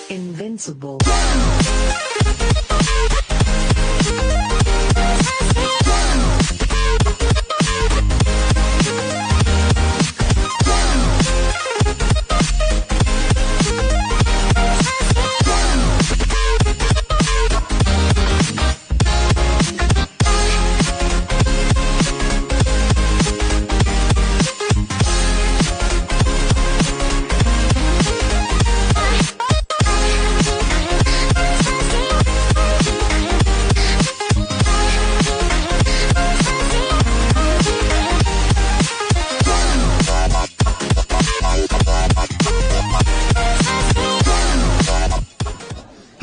Invincible.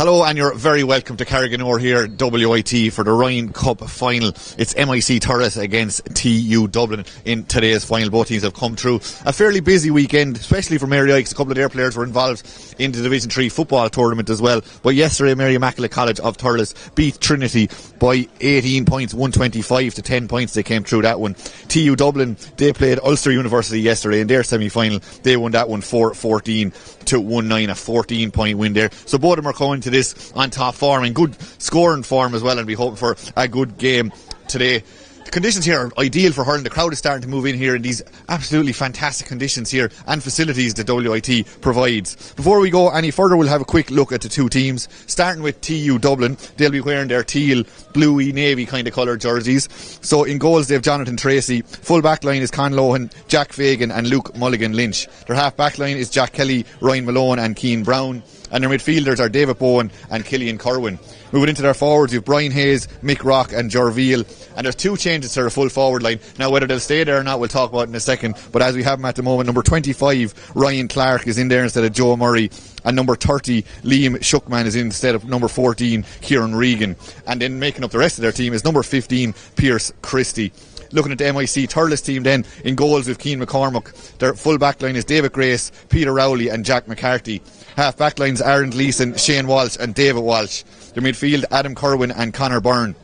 Hello and you're very welcome to Carriganore here, WIT, for the Ryan Cup final. It's MIC Thurles against TU Dublin in today's final. Both teams have come through a fairly busy weekend, especially for Mary Ikes. A couple of their players were involved in the Division 3 football tournament as well. But yesterday, Mary Immaculate College of Thurles beat Trinity by 18 points, 125 to 10 points. They came through that one. TU Dublin, they played Ulster University yesterday in their semi-final. They won that one 4-14 to 1-9, a 14-point win there. So both of them are coming to this on top form and good scoring form as well, and be hoping for a good game today. The conditions here are ideal for hurling. The crowd is starting to move in here in these absolutely fantastic conditions here and facilities that WIT provides. Before we go any further, we'll have a quick look at the two teams, starting with TU Dublin. They'll be wearing their teal, bluey, navy kind of colour jerseys. So in goals they have Jonathan Tracy. Full back line is Con Lohan, Jack Fagan and Luke Mulligan Lynch. Their half back line is Jack Kelly, Ryan Malone and Keane Brown. And their midfielders are David Bowen and Killian Corwin. Moving into their forwards, you have Brian Hayes, Mick Rock and Jorveal. And there's two changes to their full forward line. Now, whether they'll stay there or not, we'll talk about in a second. But as we have them at the moment, number 25, Ryan Clark, is in there instead of Joe Murray. And number 30, Liam Shuckman, is in instead of number 14, Kieran Regan. And then making up the rest of their team is number 15, Pierce Christie. Looking at the MIC Thurles team then, in goals with Keane McCormack. Their full back line is David Grace, Peter Rowley and Jack McCarthy. Half back lines Aaron Gleeson, Shane Walsh and David Walsh. Their midfield Adam Kerwin and Connor Byrne.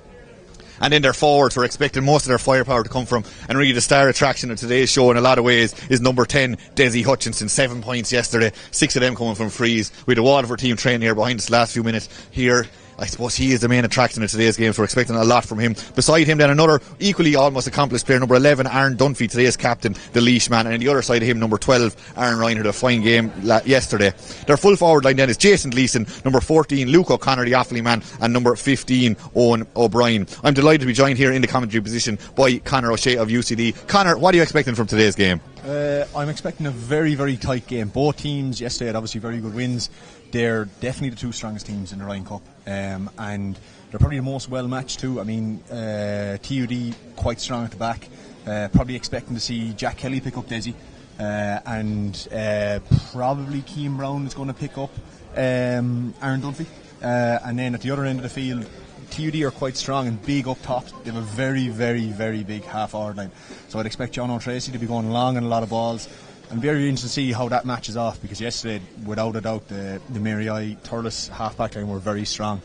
And then their forwards, we're expecting most of their firepower to come from, and really the star attraction of today's show in a lot of ways is number 10, Desi Hutchinson. 7 points yesterday, 6 of them coming from frees. We had the Waterford team training here behind us last few minutes here I suppose he is the main attraction of today's game, so we're expecting a lot from him. Beside him then another equally almost accomplished player, number 11 Aaron Dunphy, today's captain, the leash man, and on the other side of him number 12 Aaron Ryan, who had a fine game yesterday. Their full forward line then is Jason Gleeson, number 14 Luke O'Connor, the Offaly man, and number 15 Owen O'Brien. I'm delighted to be joined here in the commentary position by Conor O'Shea of UCD. Conor, what are you expecting from today's game? I'm expecting a very, very tight game. Both teams yesterday had obviously very good wins. They're definitely the two strongest teams in the Ryan Cup, and they're probably the most well matched too. I mean, TUD quite strong at the back. Probably expecting to see Jack Kelly pick up Desi, and probably Keane Brown is going to pick up Aaron Dunphy. And then at the other end of the field, TUD are quite strong and big up top. They have a very, very, very big half-hour line. So I'd expect John O'Tracy to be going long on a lot of balls. I'm very interested to see how that matches off, because yesterday, without a doubt, the Mary I Thurles half-back line were very strong.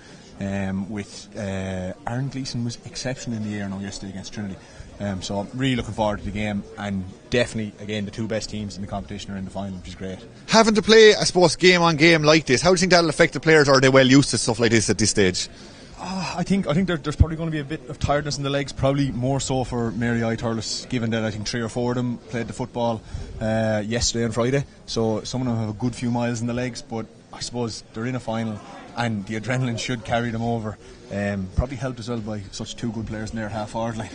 With Aaron Gleeson was exceptional in the air now yesterday against Trinity. So I'm really looking forward to the game, and definitely, again, the two best teams in the competition are in the final, which is great. Having to play, I suppose, game on game like this, how do you think that'll affect the players, or are they well used to stuff like this at this stage? I think there's probably going to be a bit of tiredness in the legs, probably more so for Mary I Thurles, given that I think 3 or 4 of them played the football yesterday and Friday, so some of them have a good few miles in the legs, but I suppose they're in a final and the adrenaline should carry them over. Probably helped as well by such two good players in their half-forward line.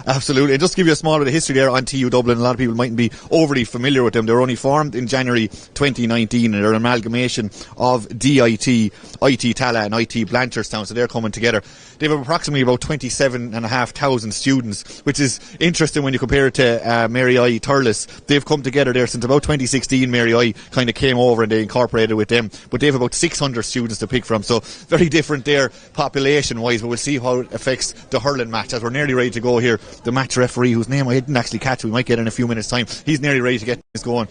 Absolutely. And just to give you a small bit of history there on TU Dublin, a lot of people mightn't be overly familiar with them. They were only formed in January 2019, and they're an amalgamation of DIT, IT Tala and IT Blanchardstown, so they're coming together. They have approximately about 27,500 students, which is interesting when you compare it to Mary I Thurles. They've come together there since about 2016. Mary I kind of came over and they incorporated with them, but they have about 600 students to pick from, so very different there population wise. But we'll see how it affects the hurling match as we're nearly ready to go here. The match referee, whose name I didn't actually catch, we might get in a few minutes time, he's nearly ready to get this going.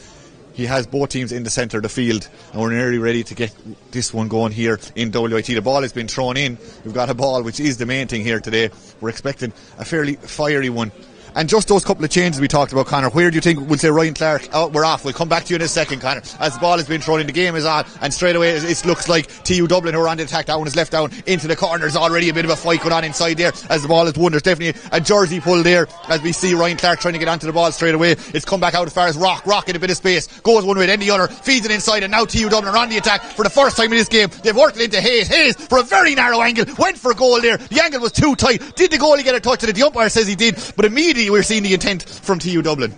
He has both teams in the centre of the field, and we're nearly ready to get this one going here in WIT. The ball has been thrown in. We've got a ball, which is the main thing here today. We're expecting a fairly fiery one. And just those couple of changes we talked about, Conor, where do you think we'll say Ryan Clark? Oh, we're off. We'll come back to you in a second, Conor. As the ball has been thrown in, the game is on, and straight away it looks like TU Dublin who are on the attack. That one is left down into the corner. There's already a bit of a fight going on inside there as the ball is won. There's definitely a jersey pull there as we see Ryan Clark trying to get onto the ball straight away. It's come back out as far as Rock in a bit of space. Goes one way, then the other. Feeds it inside, and now TU Dublin are on the attack for the first time in this game. They've worked it into Hayes. Hayes for a very narrow angle. Went for a goal there. The angle was too tight. Did the goalie get a touch on it? The umpire says he did, but immediately we're seeing the intent from TU Dublin.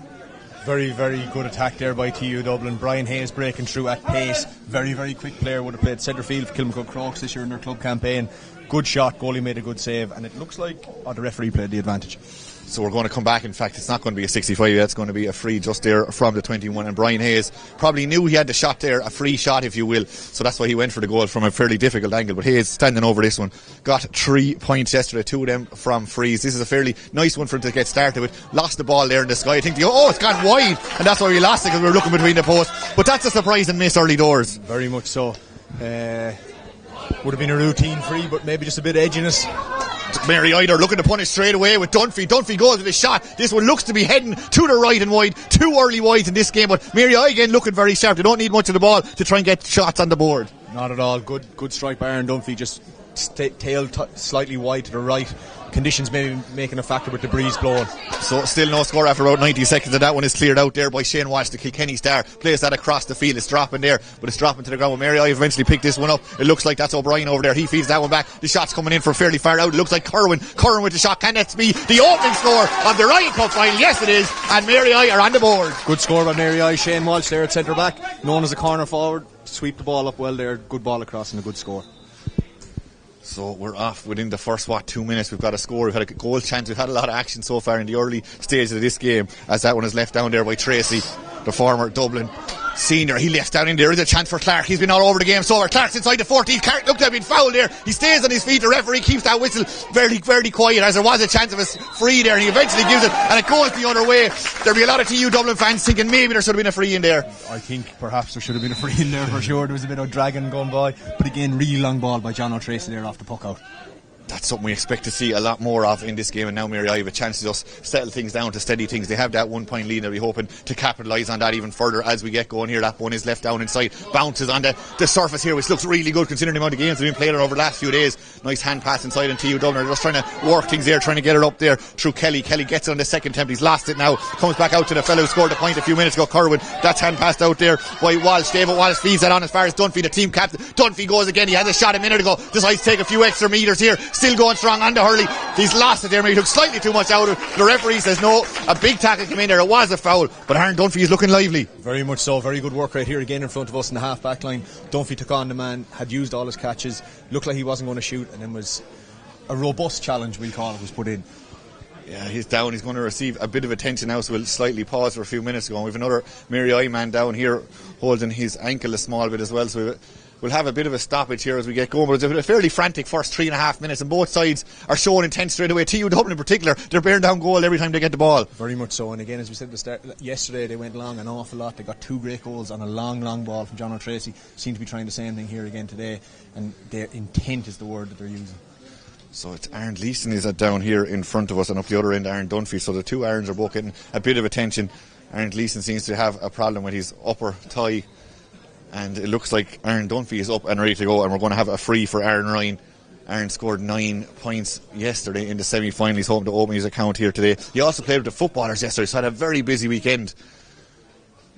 Very, very good attack there by TU Dublin. Brian Hayes breaking through at pace. Very, very quick player. Would have played centre field for Kilmacud Crokes this year in their club campaign. Good shot, goalie made a good save, and it looks like the referee played the advantage. So we're going to come back. In fact, it's not going to be a 65, it's going to be a free just there from the 21, and Brian Hayes probably knew he had the shot there, a free shot if you will, so that's why he went for the goal from a fairly difficult angle. But Hayes standing over this one, got 3 points yesterday, 2 of them from frees. This is a fairly nice one for him to get started with. Lost the ball there in the sky. I think it's gone wide, and that's why we lost it, because we were looking between the posts. But that's a surprising miss early doors. Very much so. Would have been a routine free, but maybe just a bit of edginess. Mary Ider looking to punish straight away with Dunphy. Dunphy goes with a shot. This one looks to be heading to the right and wide. 2 early wides in this game, but Mary I again looking very sharp. They don't need much of the ball to try and get shots on the board. Not at all. Good strike by Aaron Dunphy. Just tail slightly wide to the right. Conditions maybe making a factor with the breeze blowing. So still no score after about 90 seconds, and that one is cleared out there by Shane Walsh, the Kilkenny star. Plays that across the field. It's dropping there, but it's dropping to the ground. Mary I eventually picked this one up. It looks like that's O'Brien over there. He feeds that one back. The shot's coming in from fairly far out. It looks like Curran with the shot. Can that be the opening score of the Ryan Cup final? Yes it is, and Mary I are on the board. Good score by Mary I. Shane Walsh there at centre back, known as a corner forward. Sweep the ball up well there. Good ball across and a good score. So we're off within the first 2 minutes. We've got a score, we've had a goal chance, we've had a lot of action so far in the early stages of this game, as that one is left down there by Tracy, the former Dublin senior. He left down in there. Is a chance for Clark. He's been all over the game so far. Clark's inside the 14. Clark looked to have been fouled there. He stays on his feet. The referee keeps that whistle very, very quiet, as there was a chance of a free there, and he eventually gives it, and it goes the other way. There'll be a lot of TU Dublin fans thinking maybe there should have been a free in there. I think perhaps there should have been a free in there for sure. There was a bit of dragging going by, but again, really long ball by John O'Tracy there off the puck out. That's something we expect to see a lot more of in this game, and now Mary I have a chance to just settle things down, to steady things. They have that 1 point lead, and we're hoping to capitalise on that even further as we get going here. That one is left down inside, bounces on the surface here, which looks really good considering the amount of games they've been playing over the last few days. Nice hand pass inside, and TU Dublin are just trying to work things there, trying to get it up there through Kelly. Kelly gets it on the second attempt, he's lost it now, comes back out to the fellow who scored the point a few minutes ago, Kerwin. That's hand passed out there by Walsh. David Walsh feeds that on as far as Dunphy, the team captain. Dunphy goes again, he had a shot a minute ago, decides to take a few extra metres here, still going strong on the hurley. He's lost it there, maybe he took slightly too much out of it. The referee says no, a big tackle came in there, it was a foul, but Aaron Dunphy is looking lively. Very much so, very good work right here again in front of us in the half back line. Dunphy took on the man, had used all his catches, looked like he wasn't going to shoot, and then was a robust challenge, we'll call it, was put in. Yeah, he's down, he's going to receive a bit of attention now, so we'll slightly pause for a few minutes ago. We have another Mary I man down here holding his ankle a small bit as well, so we'll have a bit of a stoppage here as we get going, but it's a fairly frantic first 3.5 minutes, and both sides are showing intent straight away. TU Dublin in particular, they're bearing down goal every time they get the ball. Very much so, and again, as we said at the start, yesterday they went long an awful lot. They got 2 great goals on a long ball from John O'Tracy. Seem to be trying the same thing here again today, and their intent is the word that they're using. So it's Aaron Leeson is down here in front of us, and up the other end Aaron Dunphy, so the two Aarons are both getting a bit of attention. Aaron Leeson seems to have a problem with his upper thigh, and it looks like Aaron Dunphy is up and ready to go, and we're going to have a free for Aaron Ryan. Aaron scored 9 points yesterday in the semi-final. He's hoping to open his account here today. He also played with the footballers yesterday, so had a very busy weekend.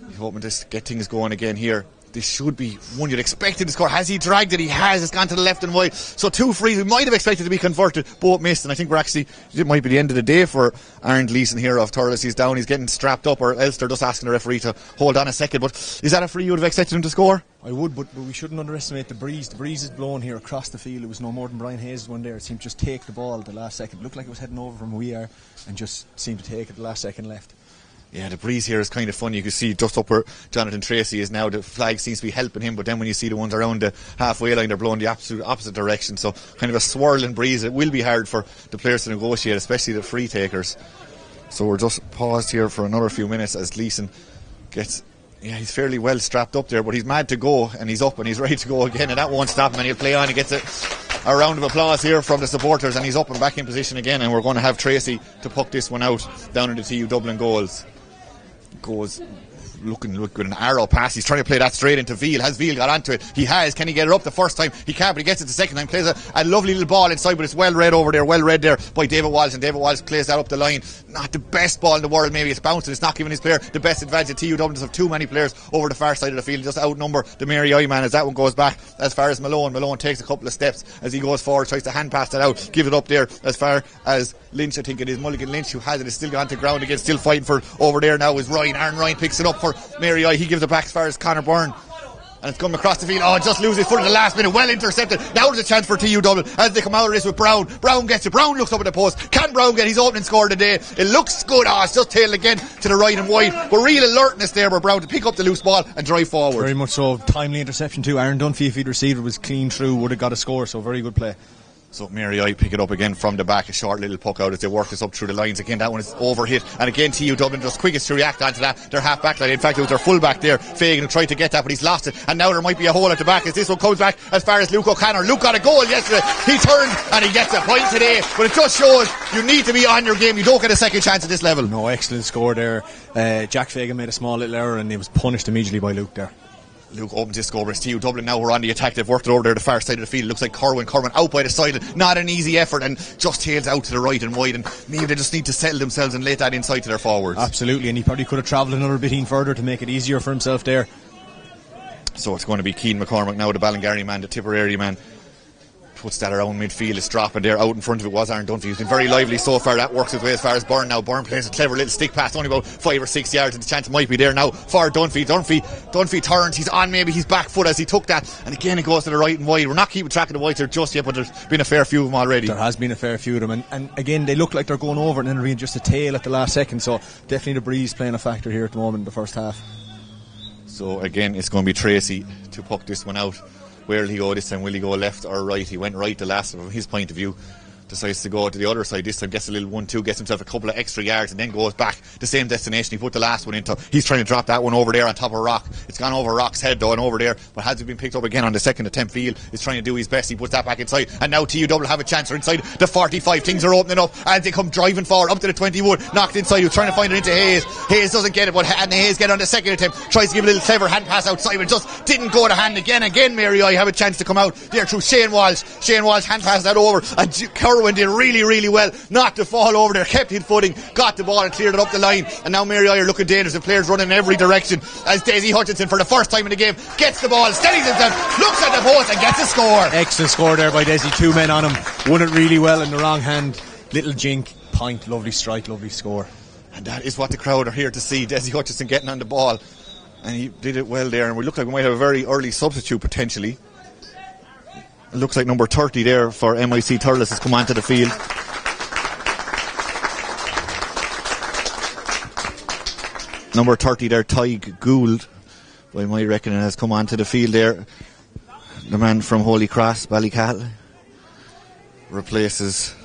He's hoping to get things going again here. This should be one you'd expect him to score. Has he dragged it? He has. It's gone to the left and wide. So 2 frees we might have expected to be converted, both missed, and I think it might be the end of the day for Aaron Leeson here of Thurles. He's down, he's getting strapped up, or else they're just asking the referee to hold on a second. But is that a free you would have expected him to score? I would, but we shouldn't underestimate the breeze. The breeze is blowing here across the field. It was no more than Brian Hayes' one there. It seemed to just take the ball at the last second. It looked like it was heading over from where we are, and just seemed to take it the last second left. Yeah, the breeze here is kind of funny. You can see just up where Jonathan Tracy is now, the flag seems to be helping him, but then when you see the ones around the halfway line, they're blowing the absolute opposite direction. So kind of a swirling breeze. It will be hard for the players to negotiate, especially the free takers. So we're just paused here for another few minutes as Leeson gets... Yeah, he's fairly well strapped up there, but he's mad to go, and he's up and he's ready to go again, and that won't stop him, and he'll play on. He gets a round of applause here from the supporters, and he's up and back in position again, and we're going to have Tracy to puck this one out down in the TU Dublin goals. Goes looking with an arrow pass. He's trying to play that straight into Veal. Has Veal got onto it? He has. Can he get it up the first time? He can't, but he gets it the second time. Plays a lovely little ball inside, but it's well read over there. Well read there by David Walsh, and David Walsh plays that up the line. Not the best ball in the world. Maybe it's bouncing. It's not giving his player the best advantage. TU Dublin just have too many players over the far side of the field. Just outnumber the Mary I man as that one goes back as far as Malone. Malone takes a couple of steps as he goes forward, tries to hand pass that out, give it up there as far as Lynch. I think it is Mulligan Lynch who has it. Is still gone to ground again, still fighting for over there now is Ryan. Aaron Ryan picks it up for Mary I. He gives it back as far as Conor Byrne, and it's coming across the field. Oh, just loses his foot at the last minute. Well intercepted. Now there's a chance for TU Dublin as they come out of this with Brown. Brown gets it. Brown looks up at the post. Can Brown get his opening score today? It looks good. Oh, it's just tailed again to the right and wide, but real alertness there for Brown to pick up the loose ball and drive forward. Very much so. Timely interception too. Aaron Dunphy, if he'd received it, was clean through, would have got a score. So very good play. So Mary I pick it up again from the back, a short little puck out as they work this up through the lines again. That one is overhit, and again TU Dublin just quickest to react onto that. Their half back line, in fact it was their full back there, Fagan, who tried to get that, but he's lost it, and now there might be a hole at the back as this one comes back as far as Luke O'Connor. Luke got a goal yesterday, he turned and he gets a point today, but it just shows you need to be on your game. You don't get a second chance at this level. No, excellent score there. Jack Fagan made a small little error and he was punished immediately by Luke there. Luke opens his score, but it's TU Dublin now. We're on the attack. They've worked it over there the far side of the field. It looks like Kerwin out by the side. Not an easy effort, and just tails out to the right and wide, and maybe they just need to settle themselves and let that inside to their forwards. Absolutely, and he probably could have travelled another bit further to make it easier for himself there. So it's going to be Keane McCormick now, the Ballingarry man, the Tipperary man. Puts that around midfield, is dropping there. Out in front of it was Aaron Dunphy. He's been very lively so far. That works his way as far as Byrne now. Byrne plays a clever little stick pass, only about 5 or 6 yards, and the chance might be there now for Dunphy. Dunphy turns, he's on maybe his back foot as he took that, and again it goes to the right and wide. We're not keeping track of the whites there just yet, but there's been a fair few of them already. There has been a fair few of them, and again they look like they're going over, and then really just a tail at the last second. So definitely the breeze playing a factor here at the moment in the first half. So again it's going to be Tracy to puck this one out. Where will he go this time? Will he go left or right? He went right the last, from his point of view. decides to go to the other side this time, gets a little 1-2, gets himself a couple of extra yards, and then goes back the same destination he put the last one into. He's trying to drop that one over there on top of Rock. It's gone over Rock's head though and over there, but has it been picked up again on the second attempt. Field is trying to do his best. He puts that back inside, and now TU Dublin have a chance. They're inside the 45. Things are opening up as they come driving forward up to the 21. Knocked inside. He's trying to find it into Hayes. Hayes doesn't get it, but Hayes get on the second attempt. Tries to give a little clever hand pass outside, but just didn't go to hand again. Mary I have a chance to come out there through Shane Walsh. Shane Walsh hand passed that over, and Kerwin did really well. Knocked the fall over there, kept his footing, got the ball and cleared it up the line. And now Mary I are looking dangerous. The players running in every direction as Daisy Hutchinson, for the first time in the game, gets the ball, steadies himself, looks at the post and gets a score. Excellent score there by Desi. 2 men on him, won it really well in the wrong hand. Little jink, point, lovely strike, lovely score. And that is what the crowd are here to see. Desi Hutchinson getting on the ball, and he did it well there. And we look like we might have a very early substitute potentially. It looks like number 30 there for MIC Thurles has come onto the field. Number 30 there, Tyg Gould, by my reckoning, has come onto the field there. The man from Holy Cross, Ballycastle, replaces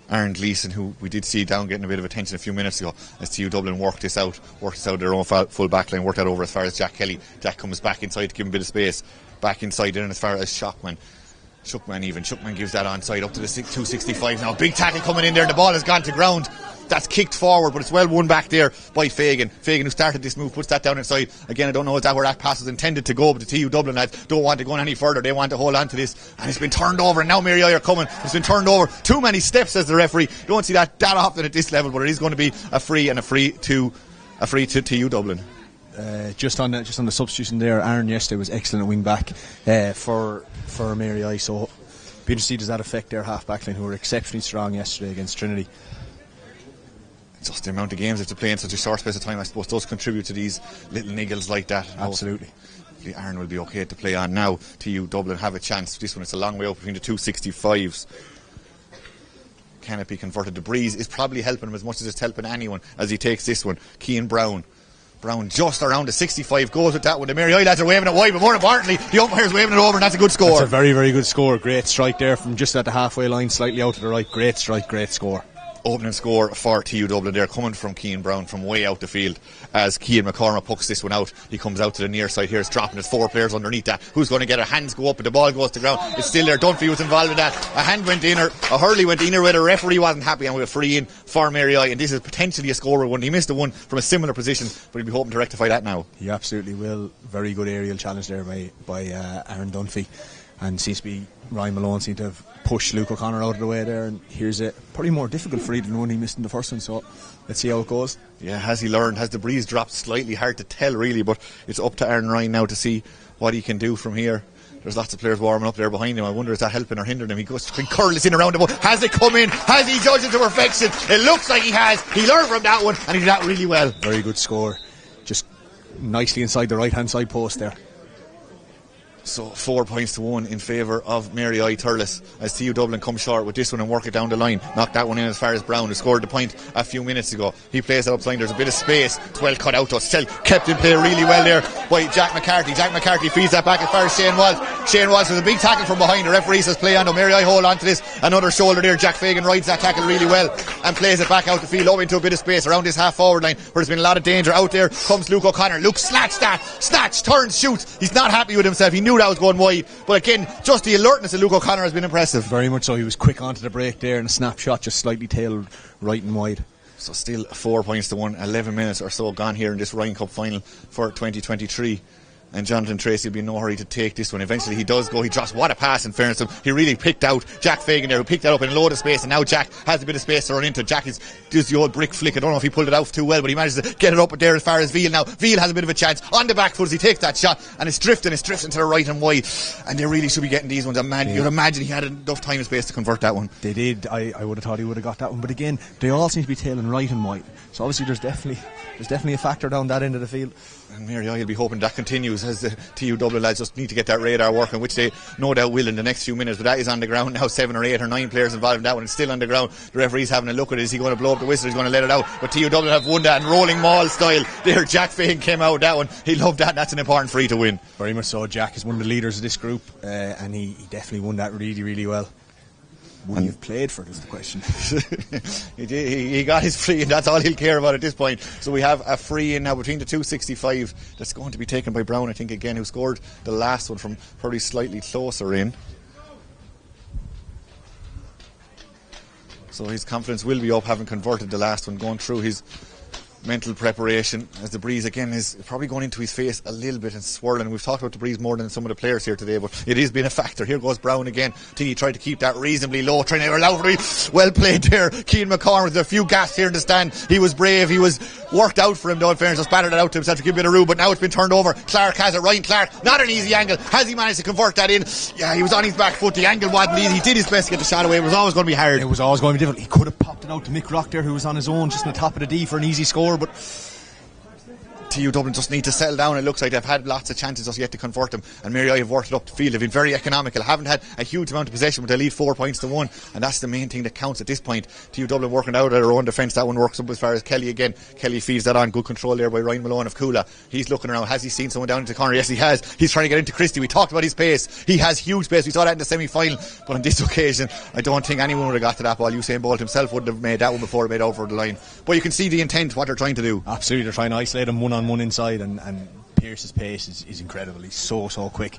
Aaron Gleeson, who we did see down getting a bit of attention a few minutes ago as TU Dublin worked this out their own full back line, worked that over as far as Jack Kelly. Jack comes back inside to give him a bit of space, back inside in as far as Shockman gives that onside up to the 265 now. Big tackle coming in there, the ball has gone to ground. That's kicked forward, but it's well won back there by Fagan. Fagan, who started this move, puts that down inside. Again, I don't know if that where that pass was intended to go, but the TU Dublin lads don't want to go any further. They want to hold on to this, and it's been turned over, and now Mary I are coming. It's been turned over. Too many steps, says the referee. Don't see that often at this level, but it is going to be a free to TU Dublin. Just on the substitution there, Aaron yesterday was excellent at wing back for Mary I. So be interested to see does that affect their half back line, who were exceptionally strong yesterday against Trinity. Just the amount of games they have to play in such a short space of time, I suppose, does contribute to these little niggles like that. Absolutely. Hopefully Aaron will be okay to play on now. TU Dublin have a chance. This one, it's a long way up between the 265s. Can it be converted? The breeze is probably helping him as much as it's helping anyone as he takes this one. Cian Brown just around the 65 goes with that one. The Mary I lads are waving it wide, but more importantly, the umpire's waving it over, and that's a good score. That's a very, very good score. Great strike there from just at the halfway line, slightly out to the right. Great strike, great score. Opening score for TU Dublin there, coming from Cian Brown from way out the field as Cian McCormack pucks this one out. He comes out to the near side here. It's dropping. There's 4 players underneath that. Who's going to get it? Hands go up and the ball goes to ground. It's still there. Dunphy was involved in that. A hand went in, or a hurley went in, or where the referee wasn't happy, and we were free in for Mary I. And this is potentially a scorer one. He missed a one from a similar position, but he'll be hoping to rectify that now. He absolutely will. Very good aerial challenge there by Aaron Dunphy. And seems to be Ryan Malone seemed to have pushed Luke O'Connor out of the way there, and here's it. Probably more difficult for him than the one he missed in the first one, so let's see how it goes. Yeah, has he learned? Has the breeze dropped slightly? Hard to tell really, but it's up to Aaron Ryan now to see what he can do from here. There's lots of players warming up there behind him. I wonder is that helping or hindering him. He goes to curl this in around the ball. Has it come in? Has he judged it to perfection? It looks like he has. He learned from that one, and he did that really well. Very good score. Just nicely inside the right hand side post there. So 4 points to 1 in favour of Mary I Thurles as TU Dublin come short with this one and work it down the line. Knocked that one in as far as Brown, who scored the point a few minutes ago. He plays it up the line. There's a bit of space. It's well cut out though. Still kept in play really well there by Jack McCarthy. Jack McCarthy feeds that back as far as Shane Walsh. Shane Walsh with a big tackle from behind. The referee says play on though. Mary I hold on to this. Another shoulder there. Jack Fagan rides that tackle really well and plays it back out the field up into a bit of space around this half forward line where there's been a lot of danger. Out there comes Luke O'Connor. Luke snatch, turns, shoots. He's not happy with himself. He knew that was going wide. But again, just the alertness of Luke O'Connor has been impressive. Very much so. He was quick onto the break there, and a snapshot just slightly tailed right and wide. So still 4 points to 1. 11 minutes or so gone here in this Ryan Cup final for 2023. And Jonathan Tracy will be in no hurry to take this one. Eventually he does go. He drops. What a pass, in fairness to him. He really picked out Jack Fagan there, who picked that up in a load of space, and now Jack has a bit of space to run into. Jack does the old brick flick. I don't know if he pulled it out too well, but he manages to get it up there as far as Veal. Now Veal has a bit of a chance on the back foot as he takes that shot, and it's drifting to the right and wide, and they really should be getting these ones. You'd imagine he had enough time and space to convert that one. They did. I would have thought he would have got that one, but again, they all seem to be tailing right and wide, so obviously there's definitely a factor down that end of the field. And Mary I will be hoping that continues as the TU Dublin lads just need to get that radar working, which they no doubt will in the next few minutes. But that is on the ground now. 7 or 8 or 9 players involved in that one. It's still on the ground. The referee's having a look at it. Is he going to blow up the whistle? He's going to let it out. But TU Dublin have won that in rolling maul style. There, Jack Fagan came out with that one. He loved that, and that's an important free to win. Very much so. Jack is one of the leaders of this group, and he definitely won that really, really well. Would he have played for it is the question. he got his free, and that's all he'll care about at this point. So we have a free in now between the 265 that's going to be taken by Brown, I think, again, who scored the last one from probably slightly closer in. So his confidence will be up, having converted the last one, going through his mental preparation as the breeze again is probably going into his face a little bit and swirling. We've talked about the breeze more than some of the players here today, but it has been a factor. Here goes Brown again. I think he tried to keep that reasonably low, trying to allow for it. Well played there. Keane McCormick with a few gasps here in the stand. He was brave. He was worked out for him, though, in fairness. Just battered it out to himself to give a bit of room, but now it's been turned over. Clark has it. Ryan Clark, not an easy angle. Has he managed to convert that in? Yeah, he was on his back foot. The angle wasn't easy. He did his best to get the shot away. It was always going to be hard. It was always going to be difficult. He could have popped it out to Mick Rock there, who was on his own just on the top of the D for an easy score, but TU Dublin just need to settle down. It looks like they've had lots of chances just yet to convert them, and Mary I have worked it up the field. They've been very economical, haven't had a huge amount of possession, but they lead 4 points to 1, and that's the main thing that counts at this point. TU Dublin working out at their own defence. That one works up as far as Kelly again. Kelly feeds that on. Good control there by Ryan Malone of Coola. He's looking around. Has he seen someone down into the corner? Yes, he has. He's trying to get into Christie. We talked about his pace. He has huge pace. We saw that in the semi-final, but on this occasion I don't think anyone would have got to that ball. Usain Bolt himself wouldn't have made that one before it made over the line, but you can see the intent, what they're trying to do. Absolutely, they're trying to isolate him one-on-one inside, and Pearce's pace is incredible. He's so quick.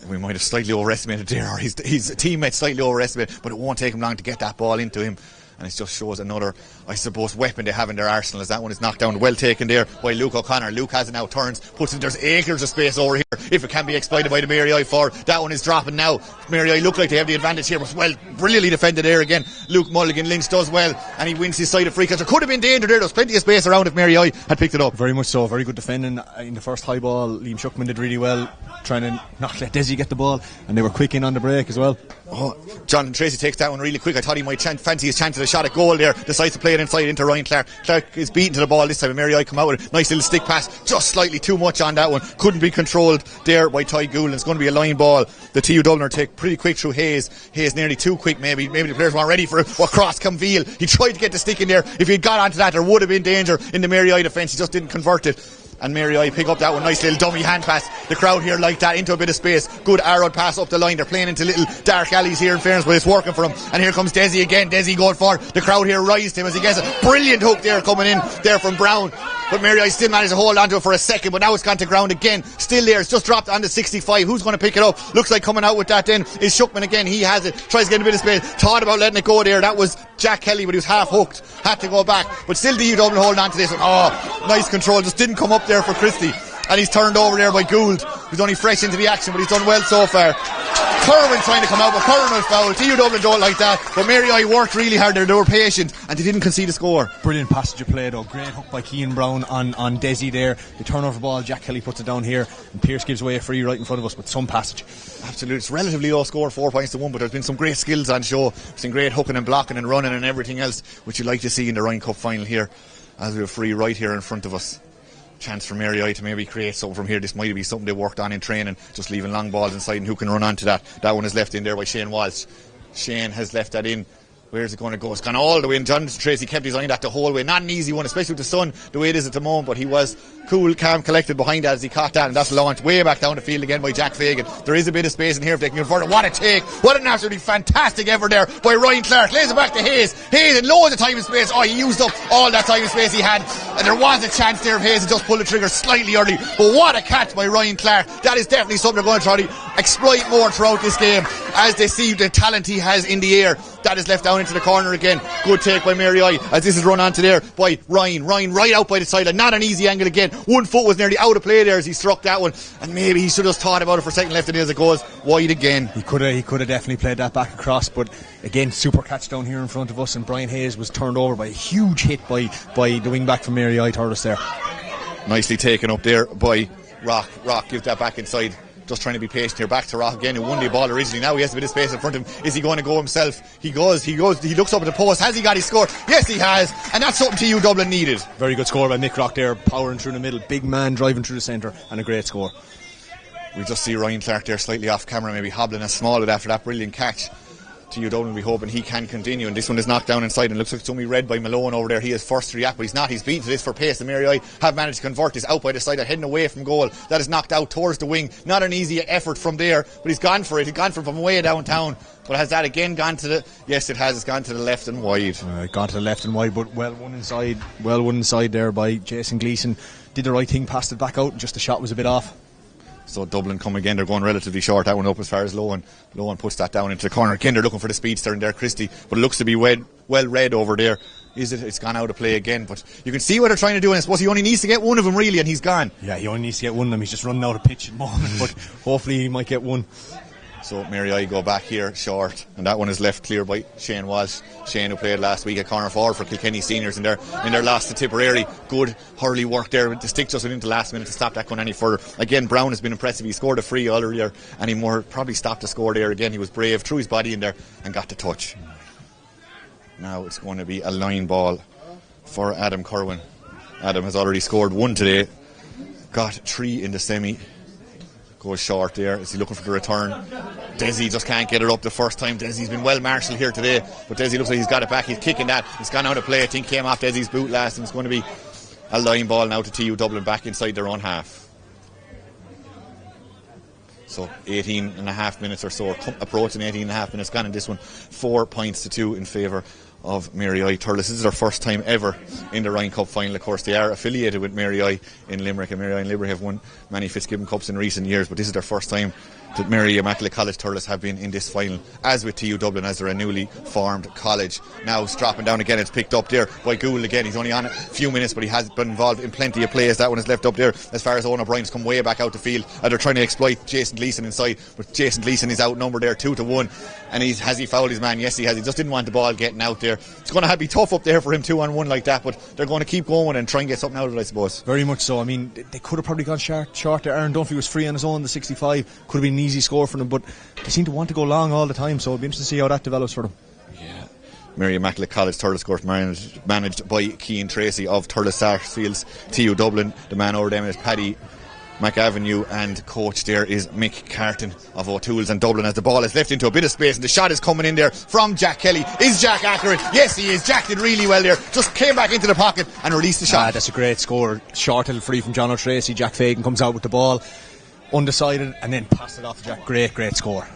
We might have slightly overestimated there, or his teammates slightly overestimated, but it won't take him long to get that ball into him. And it just shows another, I suppose, weapon they have in their arsenal, as that one is knocked down. Well taken there by Luke O'Connor. Luke has it now, turns, puts it, there's acres of space over here if it can be exploited by the Mary I forward. That one is dropping now. Mary I look like they have the advantage here, but well, brilliantly defended there again. Luke Mulligan Lynch does well, and he wins his side of free catch. There could have been danger there. There's plenty of space around if Mary I had picked it up. Very much so. Very good defending in the first high ball. Liam Shuckman did really well, trying to not let Desi get the ball, and they were quick in on the break as well. Oh, Jonathan Tracy takes that one really quick. I thought he might fancy his chance at a shot at goal there. Decides to play it inside into Ryan Clark. Clark is beaten to the ball this time, and Mary I come out with a nice little stick pass, just slightly too much on that one. Couldn't be controlled there by Ty Gould. It's going to be a line ball. The TU Dubliner take pretty quick through Hayes. Hayes nearly too quick, maybe the players weren't ready for it. What cross Conveal. He tried to get the stick in there. If he'd got onto that, there would have been danger in the Mary I defence. He just didn't convert it. And Mary I pick up that one, nice little dummy hand pass. The crowd here like that, into a bit of space. Good arrowed pass up the line. They're playing into little dark alleys here in fairness, but it's working for him. And here comes Desi again. Desi going for the crowd here, rise to him as he gets a brilliant hook there coming in there from Brown. But Mary I still managed to hold on to it for a second, but now it's gone to ground again. Still there, it's just dropped on the 65. Who's going to pick it up? Looks like coming out with that then is Shuckman again. He has it, tries to get a bit of space. Thought about letting it go there. That was Jack Kelly, but he was half hooked. Had to go back, but still TU Dublin holding on to this one. Oh, nice control, just didn't come up there for Christie. And he's turned over there by Gould, who's only fresh into the action, but he's done well so far. Curran trying to come out, but Curran was foul. TU Dublin don't like that, but Mary I worked really hard there. They were patient, and they didn't concede a score. Brilliant passage of play though. Great hook by Keane Brown on Desi there. The turnover ball, Jack Kelly puts it down here, and Pearce gives away a free right in front of us with some passage. Absolutely, it's relatively low score, 4 points to 1, but there's been some great skills on show. There's been great hooking and blocking and running and everything else, which you'd like to see in the Ryan Cup final here, as we have free right here in front of us. Chance for Mary I to maybe create something from here. This might be something they worked on in training, just leaving long balls inside and who can run onto that. That one is left in there by Shane Walsh. Shane has left that in. Where's it going to go? It's gone all the way in. Jonathan Tracy kept his eye on that the whole way. Not an easy one, especially with the sun the way it is at the moment, but he was cool, calm, collected behind that as he caught that, and that's launched way back down the field again by Jack Fagan. There is a bit of space in here if they can convert it. What a take. What an absolutely fantastic effort there by Ryan Clark. Lays it back to Hayes. Hayes in loads of time and space. Oh, he used up all that time and space he had, and there was a chance there of Hayes to just pull the trigger slightly early, but what a catch by Ryan Clark. That is definitely something they're going to try to exploit more throughout this game, as they see the talent he has in the air. That is left down into the corner again. Good take by Mary I, as this is run onto there by Ryan. Ryan right out by the sideline. Not an easy angle again. 1 foot was nearly out of play there as he struck that one, and maybe he should have thought about it for a second left, and as it goes wide again. He could have definitely played that back across, but again, super catch down here in front of us, and Brian Hayes was turned over by a huge hit by the wing back from Mary I Torres there. Nicely taken up there by Rock. Rock gives that back inside. Just trying to be patient here. Back to Rock again, who won the ball originally. Now he has a bit of space in front of him. Is he going to go himself? He goes. He looks up at the post. Has he got his score? Yes, he has. And that's something TU Dublin needed. Very good score by Mick Rock there, powering through the middle. Big man driving through the centre, and a great score. We just see Ryan Clark there slightly off camera, maybe hobbling a small bit after that brilliant catch. TU Dublin will be hoping he can continue, and this one is knocked down inside and looks like it's only read by Malone over there. He is first to react, but he's not. He's beaten to this for pace. The Mary I have managed to convert this out by the side, heading away from goal. That is knocked out towards the wing. Not an easy effort from there, but he's gone for it. He's gone for it from way downtown. But has that again gone to the... Yes, it has. It's gone to the left and wide. Gone to the left and wide, but well won inside there by Jason Gleeson. Did the right thing, passed it back out, and just the shot was a bit off. So Dublin come again, they're going relatively short. That one up as far as Lohan. Lohan puts that down into the corner. Again, they're looking for the speedster in there, Christie. But it looks to be well read over there. Is it? It's gone out of play again. But you can see what they're trying to do, and I suppose he only needs to get one of them, really, and he's gone. Yeah, he only needs to get one of them. He's just running out of pitch at the moment, but hopefully he might get one. So Mary I go back here short, and that one is left clear by Shane Walsh. Shane, who played last week at corner forward for Kilkenny Seniors in their loss to Tipperary. Good hurley work there to stick just into the last minute to stop that going any further. Again, Brown has been impressive. He scored a free earlier, and he probably stopped the score there again. He was brave, threw his body in there and got the touch. Now it's going to be a line ball for Adam Kerwin. Adam has already scored one today, got 3 in the semi. Goes short there. Is he looking for the return? Desi just can't get it up the first time. Desi's been well marshalled here today, but Desi looks like he's got it back. He's kicking that. It's gone out of play. I think came off Desi's boot last, and it's going to be a line ball now to TU Dublin back inside their own half. So 18 and a half minutes or so, approaching 18 and a half minutes gone in this one. 4 points to 2 in favour of Mary I Thurles. This is their first time ever in the Ryan Cup final. Of course, they are affiliated with Mary I in Limerick, and Mary I and Limerick have won many Fitzgibbon Cups in recent years, but this is their first time that Mary Immaculate College Thurles have been in this final, as with TU Dublin, as they're a newly formed college. Now strapping down again, it's picked up there by Gould again. He's only on a few minutes, but he has been involved in plenty of plays. That one is left up there as far as Owen O'Brien's come way back out the field. They're trying to exploit Jason Gleeson inside, but Jason Gleeson is outnumbered there 2-1. And has he fouled his man? Yes, he has. He just didn't want the ball getting out there. It's going to be tough up there for him 2-on-1 like that, but they're going to keep going and try and get something out of it, I suppose. Very much so. I mean, they could have probably gone short there. Aaron Dunphy was free on his own, the 65. Could have been an easy score for them, but they seem to want to go long all the time, so it'll be interesting to see how that develops for them. Yeah. Mary Immaculate College Thurles, of course, managed by Cian Tracy of Thurles Sarsfields, TU Dublin. The man over them is Paddy McAvenue, and coach there is Mick Carton of O'Toole's and Dublin, as the ball is left into a bit of space and the shot is coming in there from Jack Kelly. Is Jack accurate? Yes, he is. Jack did really well there. Just came back into the pocket and released the shot. That's a great score. Short little free from John O'Tracy. Jack Fagan comes out with the ball, undecided, and then passed it off to Jack. Great score.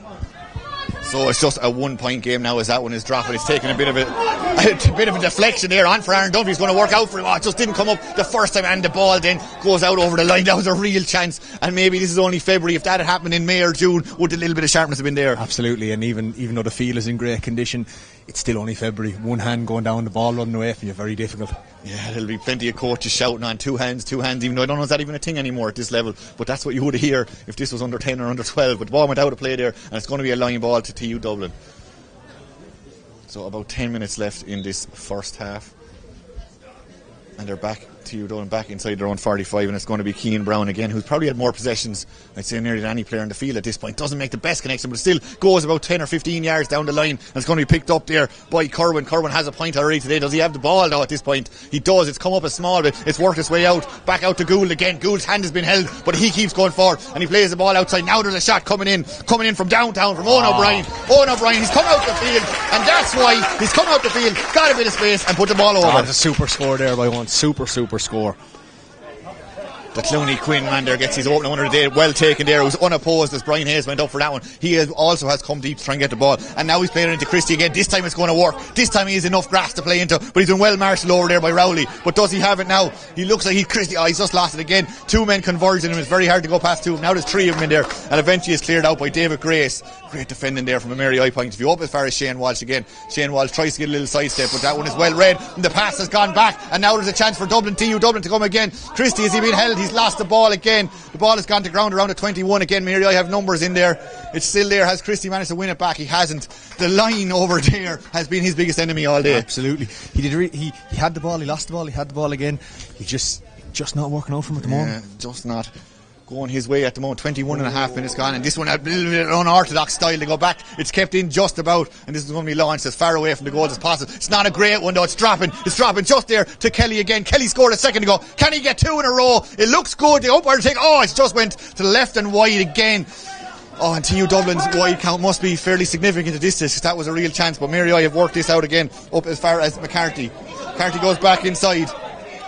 So it's just a 1 point game now as that one is dropping. It's taking a bit of a deflection there on for Aaron Dunphy. He's going to work out for him. It just didn't come up the first time, and the ball then goes out over the line. That was a real chance, and maybe this is only February. If that had happened in May or June, would a little bit of sharpness have been there? Absolutely, and even though the field is in great condition, it's still only February. One hand going down, the ball running away from you, very difficult. Yeah, there'll be plenty of coaches shouting on two hands, even though I don't know if that's even a thing anymore at this level, but that's what you would hear if this was under 10 or under 12. But the ball went out of play there, and it's going to be a line ball to TU Dublin. So about 10 minutes left in this first half, and they're back, TU Dublin back inside their own 45, and it's going to be Cian Brown again, who's probably had more possessions, I'd say, nearly than any player in the field at this point. Doesn't make the best connection, but still goes about 10 or 15 yards down the line, and it's going to be picked up there by Kerwin. Kerwin has a point already today. Does he have the ball though at this point? He does. It's come up a small bit. It's worked its way out. Back out to Gould again. Gould's hand has been held, but he keeps going forward, and he plays the ball outside. Now there's a shot coming in from downtown from Owen O'Brien. Owen O'Brien, he's come out the field, and that's why he's come out the field, got a bit of space, and put the ball over. That's a super score there by one. Super score. The Clooney Quinn man there gets his opening one of the day, well taken there. It was unopposed as Brian Hayes went up for that one. He also has come deep to try and get the ball, and now he's playing it into Christie again. This time it's going to work. This time he has enough grass to play into, but he's been well marshalled over there by Rowley. But does he have it now? He looks like he's just lost it again. Two men converging him. It's very hard to go past two of them. Now there's three of them in there, and eventually it's cleared out by David Grace. Great defending there from a Mary I point of view. Up as far as Shane Walsh again. Shane Walsh tries to get a little sidestep, but that one is well read, and the pass has gone back, and now there's a chance for TU Dublin to come again. Christie, has he been held? He's lost the ball again. The ball has gone to ground around the 21 again. Mary I have numbers in there. It's still there. Has Christie managed to win it back? He hasn't. The line over there has been his biggest enemy all day. Absolutely. He had the ball, he lost the ball, he had the ball again. He just not working out for him at the moment. Just not going his way at the moment. 21 and a half minutes gone, and this one a little bit unorthodox style to go back. It's kept in just about, and this is going to be launched as far away from the goal as possible. It's not a great one though. It's dropping just there to Kelly again. Kelly scored a second ago. Can he get two in a row? It looks good. The umpire take, it's just went to the left and wide again. Oh, and TU Dublin's wide count must be fairly significant at this stage. That was a real chance, but Mary I have worked this out again up as far as McCarthy. McCarthy goes back inside.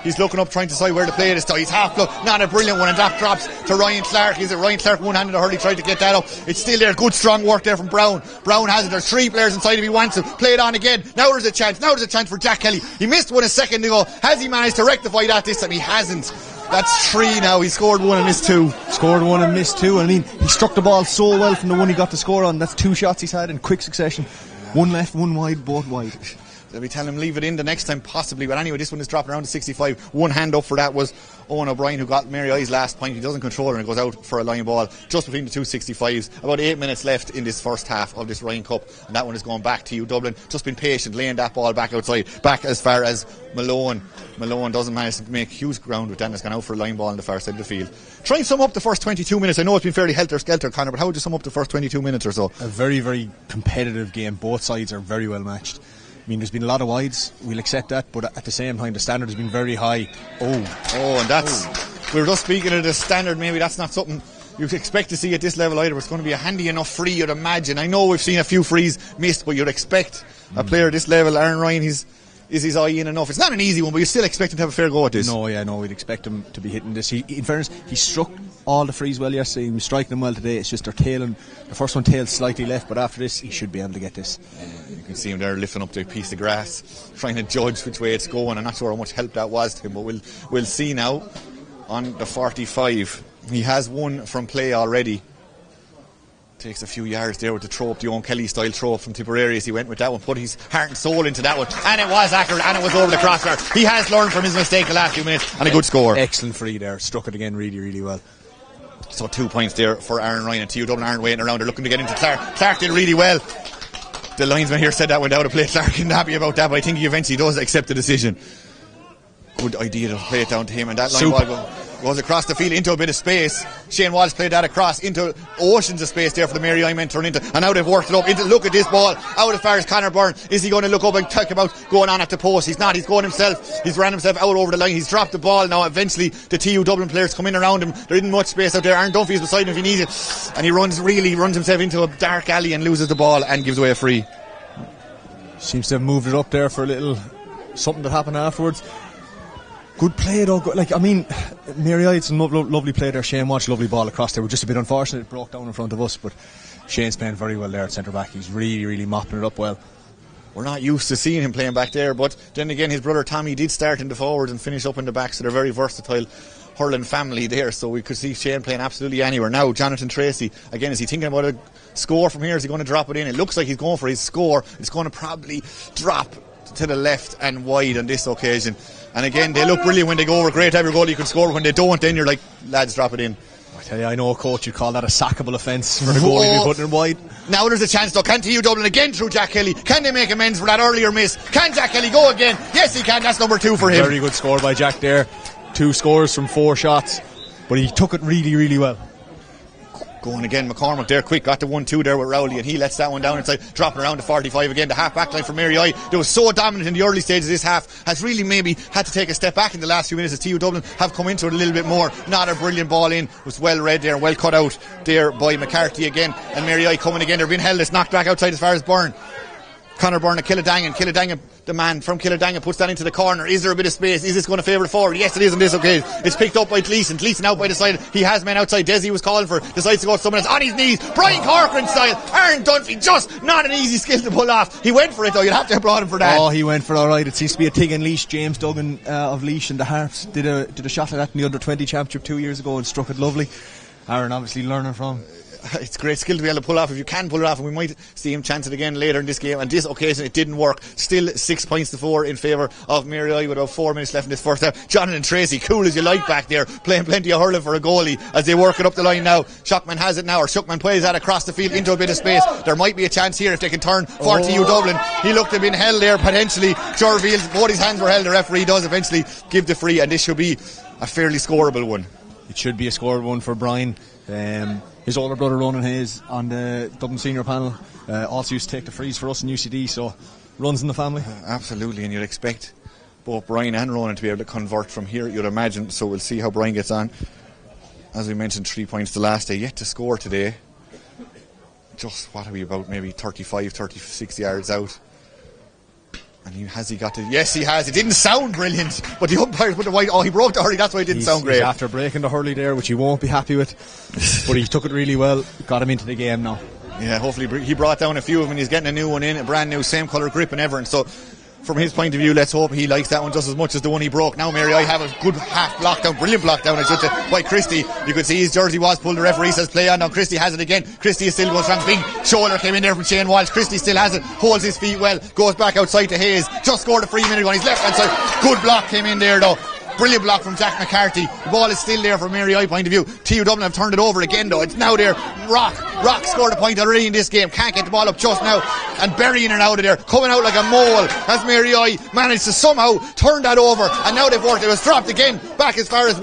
He's looking up, trying to decide where to play this time. He's half look, not a brilliant one, and that drops to Ryan Clark. Is it Ryan Clark one-handed or hurley tried to get that up? It's still there. Good strong work there from Brown. Brown has it. There's 3 players inside if he wants to. Play it on again. Now there's a chance. Now there's a chance for Jack Kelly. He missed one a second ago. Has he managed to rectify that this time? He hasn't. That's 3 now. He scored 1 and missed 2. Scored 1 and missed 2. I mean, he struck the ball so well from the one he got to score on. That's 2 shots he's had in quick succession. 1 left, 1 wide, both wide. They'll be telling him leave it in the next time possibly, but anyway, this one is dropping around to 65. 1 hand up for that was Owen O'Brien, who got Mary I's last point. He doesn't control it and it goes out for a line ball just between the two 65s. About 8 minutes left in this first half of this Ryan Cup, and that one is going back to TU Dublin. Just been patient, laying that ball back outside, back as far as Malone. Malone doesn't manage to make huge ground with that, and it's gone out for a line ball on the far side of the field. Try and sum up the first 22 minutes. I know it's been fairly helter-skelter, Conor, but how would you sum up the first 22 minutes or so? A very, very competitive game. Both sides are very well matched. I mean, there's been a lot of wides, we'll accept that, but at the same time the standard has been very high. And that's we were just speaking of the standard. Maybe that's not something you'd expect to see at this level either, but it's going to be a handy enough free, you'd imagine. I know we've seen a few frees missed, but you'd expect a player at this level. Aaron Ryan, is his eye in enough? It's not an easy one, but you still expect him to have a fair go at this. No, we'd expect him to be hitting this. In fairness, he struck all the frees well yesterday. He was striking them well today. It's just they're tailing. The first one tailed slightly left, but after this he should be able to get this. You can see him there lifting up the piece of grass, trying to judge which way it's going. I'm not sure how much help that was to him, but we'll see now. On the 45, he has one from play already. Takes a few yards there with the throw up, the Owen Kelly style throw up from Tipperary as he went with that one, put his heart and soul into that one, and it was accurate, and it was over the crossbar. He has learned from his mistake the last few minutes, and a good score. Excellent free there, struck it again really, really well. So 2 points there for Aaron Ryan, and TU Dublin aren't waiting around. They're looking to get into Clark. Clark did really well. The linesman here said that went out of play. Clark isn't happy about that, but I think he eventually does accept the decision. Good idea to play it down to him, and that line ball goes across the field into a bit of space. Shane Walsh played that across into oceans of space there for the Mary I men turn into, and now they've worked it up into. Look at this ball out as far as Conor Byrne. Is he going to look up and talk about going on at the post? He's not. He's going himself. He's ran himself out over the line. He's dropped the ball now. Eventually the TU Dublin players come in around him. There isn't much space out there. Aaron Dunphy is beside him if he needs it, and he runs himself into a dark alley and loses the ball and gives away a free. Seems to have moved it up there for a little something that happened afterwards. Good play though. Mary I had some lovely play there. Shane Walsh, lovely ball across there. We're just a bit unfortunate it broke down in front of us, but Shane's playing very well there at centre back. He's really, really mopping it up well. We're not used to seeing him playing back there, but then again his brother Tommy did start in the forwards and finish up in the back, so they're very versatile hurling family there, so we could see Shane playing absolutely anywhere. Now Jonathan Tracy, again, is he thinking about a score from here? Is he going to drop it in? It looks like he's going for his score. It's going to probably drop to the left and wide on this occasion. And again, they look brilliant when they go over. Great every goal you can score. When they don't, then you're like, lads, drop it in. I tell you, I know a coach would call that a sackable offence for the goal he'd be putting it wide. Now there's a chance though. Can TU Dublin again through Jack Kelly? Can they make amends for that earlier miss? Can Jack Kelly go again? Yes he can. That's number 2 for him. Very good score by Jack there. 2 scores from 4 shots, but he took it really, really well. Going again, McCormick there quick, got the 1-2 there with Rowley, and he lets that one down inside, dropping around to 45 again. The half back line for Mary I, they was so dominant in the early stages of this half, has really maybe had to take a step back in the last few minutes as TU Dublin have come into it a little bit more. Not a brilliant ball in, was well read there, well cut out there by McCarthy again, and Mary I coming again. They're being held, it's knocked back outside as far as Byrne. Conor Byrne at Killadangan, the man from Killadangan puts that into the corner. Is there a bit of space? Is this going to favour the forward? Yes it is on this occasion. It's picked up by Gleeson out by the side. He has men outside. Desi was calling for, decides to go to someone else on his knees. Brian Corcoran style. Aaron Dunphy, just not an easy skill to pull off. He went for it though, you'd have to applaud him for that. Oh, he went for it alright. It seems to be a thing in Laois. James Duggan of Laois and the Hearts did a shot at that in the under 20 championship 2 years ago and struck it lovely. Aaron obviously learning from. It's a great skill to be able to pull off if you can pull it off, and we might see him chance it again later in this game. And this occasion it didn't work. Still 6 points to 4 in favour of Mary I with about 4 minutes left in this first half. Jonathan Tracy, cool as you like back there, playing plenty of hurling for a goalie as they work it up the line now. Shuckman has it now, or Shuckman plays that across the field into a bit of space. There might be a chance here if they can turn for TU Dublin. He looked to have been held there potentially. Jorviel, both his hands were held. The referee does eventually give the free, and this should be a fairly scoreable one. It should be a scoreable one for Brian. His older brother Ronan Hayes on the Dublin senior panel also used to take the frees for us in UCD, so runs in the family. Absolutely, and you'd expect both Brian and Ronan to be able to convert from here, you'd imagine, so we'll see how Brian gets on. As we mentioned, 3 points the last day, yet to score today. just, what are we about, maybe 35, 36 yards out. And has he got to? Yes, he has. It didn't sound brilliant, but the umpire put the white. Oh, he broke the hurley. That's why it didn't sound great. He's after breaking the hurley there, which he won't be happy with. But he took it really well. Got him into the game now. Yeah, hopefully he brought down a few of them and he's getting a new one in, a brand new, same colour grip and everything. So from his point of view, let's hope he likes that one just as much as the one he broke. Now, Mary, I have a good half block down, brilliant block down, I should say, by Christie. You could see his jersey was pulled. The referee says play on. Now Christie has it again. Christie is still going strong. Big shoulder came in there from Shane Walsh. Christie still has it, holds his feet well, goes back outside to Hayes. Just scored a free minute ago on his left hand side. Good block came in there though. Brilliant block from Jack McCarthy. The ball is still there from Mary I point of view. TU Dublin have turned it over again though. It's now there. Rock scored a point already in this game. Can't get the ball up just now. And burying it out of there. Coming out like a mole. As Mary I managed to somehow turn that over. And now they've worked. It was dropped again. Back as far as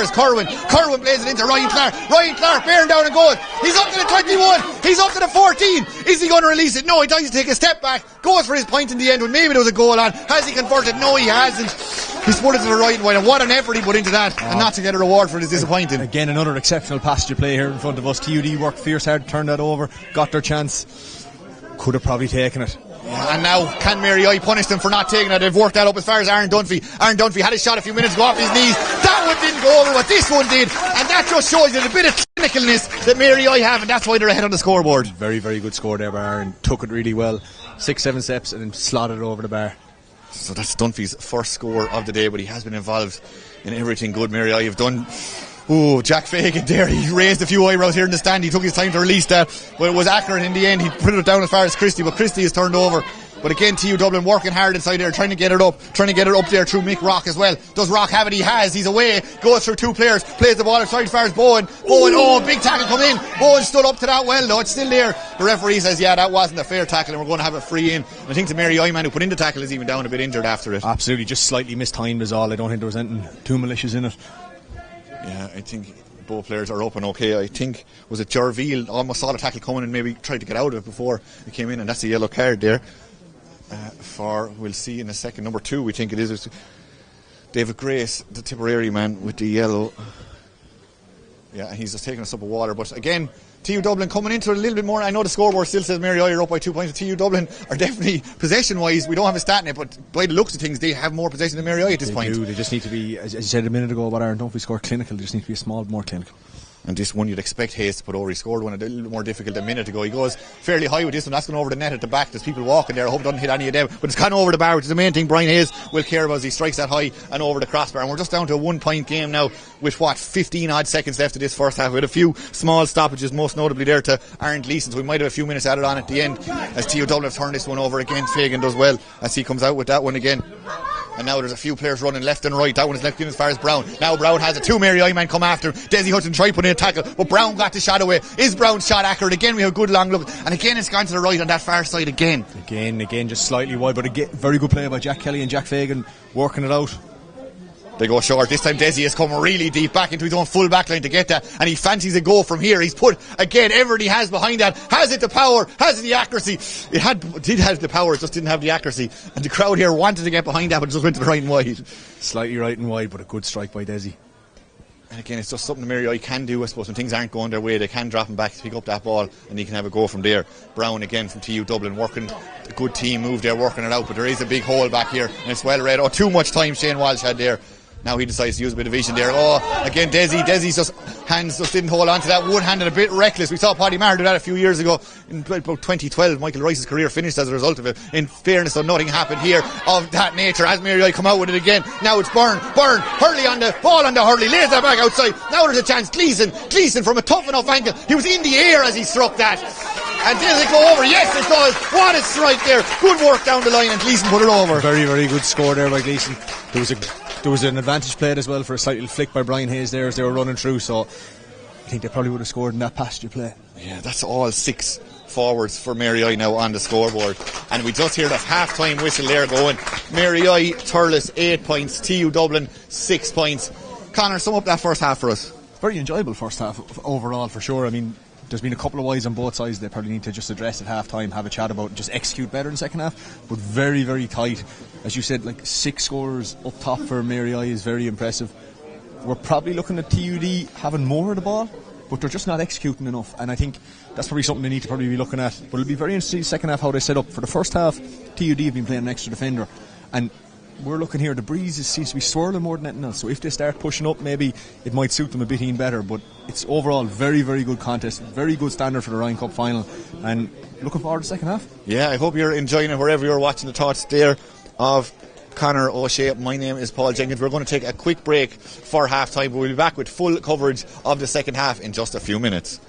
Corwin. Corwin plays it into Ryan Clark. Ryan Clark bearing down and goes. He's up to the 21. He's up to the 14. Is he going to release it? No, he tries to take a step back. Goes for his point in the end when maybe there was a goal on. Has he converted? No, he hasn't. He's put it to the right and wide, and what an effort he put into that, and not to get a reward for it is disappointing. Again, another exceptional passage of play here in front of us. TUD worked fierce hard, turned that over, got their chance, could have probably taken it. Yeah, and now can Mary I punish them for not taking it? They've worked that up as far as Aaron Dunphy. Aaron Dunphy had a shot a few minutes ago off his knees. That one didn't go over what this one did, and that just shows you the bit of clinicalness that Mary I have, and that's why they're ahead on the scoreboard. Very, very good score there by Aaron. Took it really well, 6-7 steps, and then slotted it over the bar. So that's Dunphy's first score of the day, but he has been involved in everything good Mary I have done. Oh, Jack Fagan there, he raised a few eyebrows here in the stand. He took his time to release that, but it was accurate in the end. He put it down as far as Christie, but Christie has turned over. But again, TU Dublin working hard inside there, trying to get it up there through Mick Rock as well. Does Rock have it? He has. He's away, goes through two players, plays the ball outside as far as Bowen. Oh, big tackle come in. Bowen stood up to that well though, it's still there. The referee says, yeah, that wasn't a fair tackle and we're going to have a free in. And I think the Mary I man who put in the tackle is even down a bit injured after it. Absolutely, just slightly mistimed is all. I don't think there was anything too malicious in it. Yeah, I think both players are up and okay. I think, was it Jarville almost saw the tackle coming and maybe tried to get out of it before it came in, and that's a yellow card there. We'll see in a second, number 2 we think it is David Grace, the Tipperary man with the yellow. Yeah, he's just taking a sip of water, but again TU Dublin coming into it a little bit more. I know the scoreboard still says Mary I are up by 2 points. TU Dublin are definitely, possession wise, we don't have a stat in it, but by the looks of things they have more possession than Mary I at this point. They just need to be, as you said a minute ago about Aaron Dunphy score, clinical. They just need to be a small more clinical. And this one you'd expect Hayes to put over. He scored one a little bit more difficult than a minute ago. He goes fairly high with this one. That's going over the net at the back. There's people walking there. I hope it doesn't hit any of them. But it's gone over the bar, which is the main thing Brian Hayes will care about as he strikes that high and over the crossbar. And we're just down to a 1 point game now with 15 odd seconds left of this first half. We had a few small stoppages, most notably there to Aaron Gleeson. So we might have a few minutes added on at the end as TU Dublin have turned this one over again. Fagan does well as he comes out with that one again. And now there's a few players running left and right. That one is left in as far as Brown. Now Brown has it. 2 Mary I man come after him. Desi Hudson tried putting in a tackle, but Brown got the shot away. Is Brown's shot accurate? Again, we have a good long look. And again, it's gone to the right on that far side again. Again, just slightly wide. But again, very good play by Jack Kelly and Jack Fagan working it out. They go short. This time Desi has come really deep back into his own full back line to get that, and he fancies a goal from here. He's put again everything he has behind that. Has it the power? Has it the accuracy? Did have the power, it just didn't have the accuracy. And the crowd here wanted to get behind that, but it just went to the right and wide. Slightly right and wide, but a good strike by Desi. And again, it's just something Mary I can do, I suppose, when things aren't going their way. They can drop him back to pick up that ball, and he can have a go from there. Brown again from TU Dublin working a good team move there, working it out, but there is a big hole back here, and it's well read. Too much time Shane Walsh had there. Now he decides to use a bit of vision there. Again Desi's just hands just didn't hold on to that one-handed, a bit reckless. We saw Paddy Maher do that a few years ago in about 2012. Michael Rice's career finished as a result of it. In fairness, though, nothing happened here of that nature as Mary I come out with it again. Now it's Byrne, Hurley on the ball on the Hurley, lays that back outside. Now there's a chance. Gleeson from a tough enough angle. He was in the air as he struck that. And does it go over? Yes, it does. What a strike there. Good work down the line, and Gleeson put it over. Very, very good score there by Gleeson. There was an advantage played as well for a slight little flick by Brian Hayes there as they were running through, so I think they probably would have scored in that passage of play. Yeah, that's all 6 forwards for Mary I now on the scoreboard. And we just hear the half-time whistle there going. Mary I, Thurles 8 points, TU Dublin 6 points. Conor, sum up that first half for us. Very enjoyable first half overall for sure. I mean, there's been a couple of wides on both sides they probably need to just address at half time, have a chat about, just execute better in the second half. But very, very tight. As you said, like 6 scorers up top for Mary I is very impressive. We're probably looking at TUD having more of the ball. but they're just not executing enough. And I think that's probably something they need to probably be looking at. But it'll be very interesting second half how they set up. For the first half, TUD have been playing an extra defender, and we're looking here, the breeze seems to be swirling more than anything else, so if they start pushing up, maybe it might suit them a bit even better. But it's overall very, very good contest, very good standard for the Ryan Cup final, and looking forward to the second half. Yeah, I hope you're enjoying it wherever you're watching. The thoughts there of Conor O'Shea. My name is Paul Jenkins. We're going to take a quick break for half time, but we'll be back with full coverage of the second half in just a few minutes.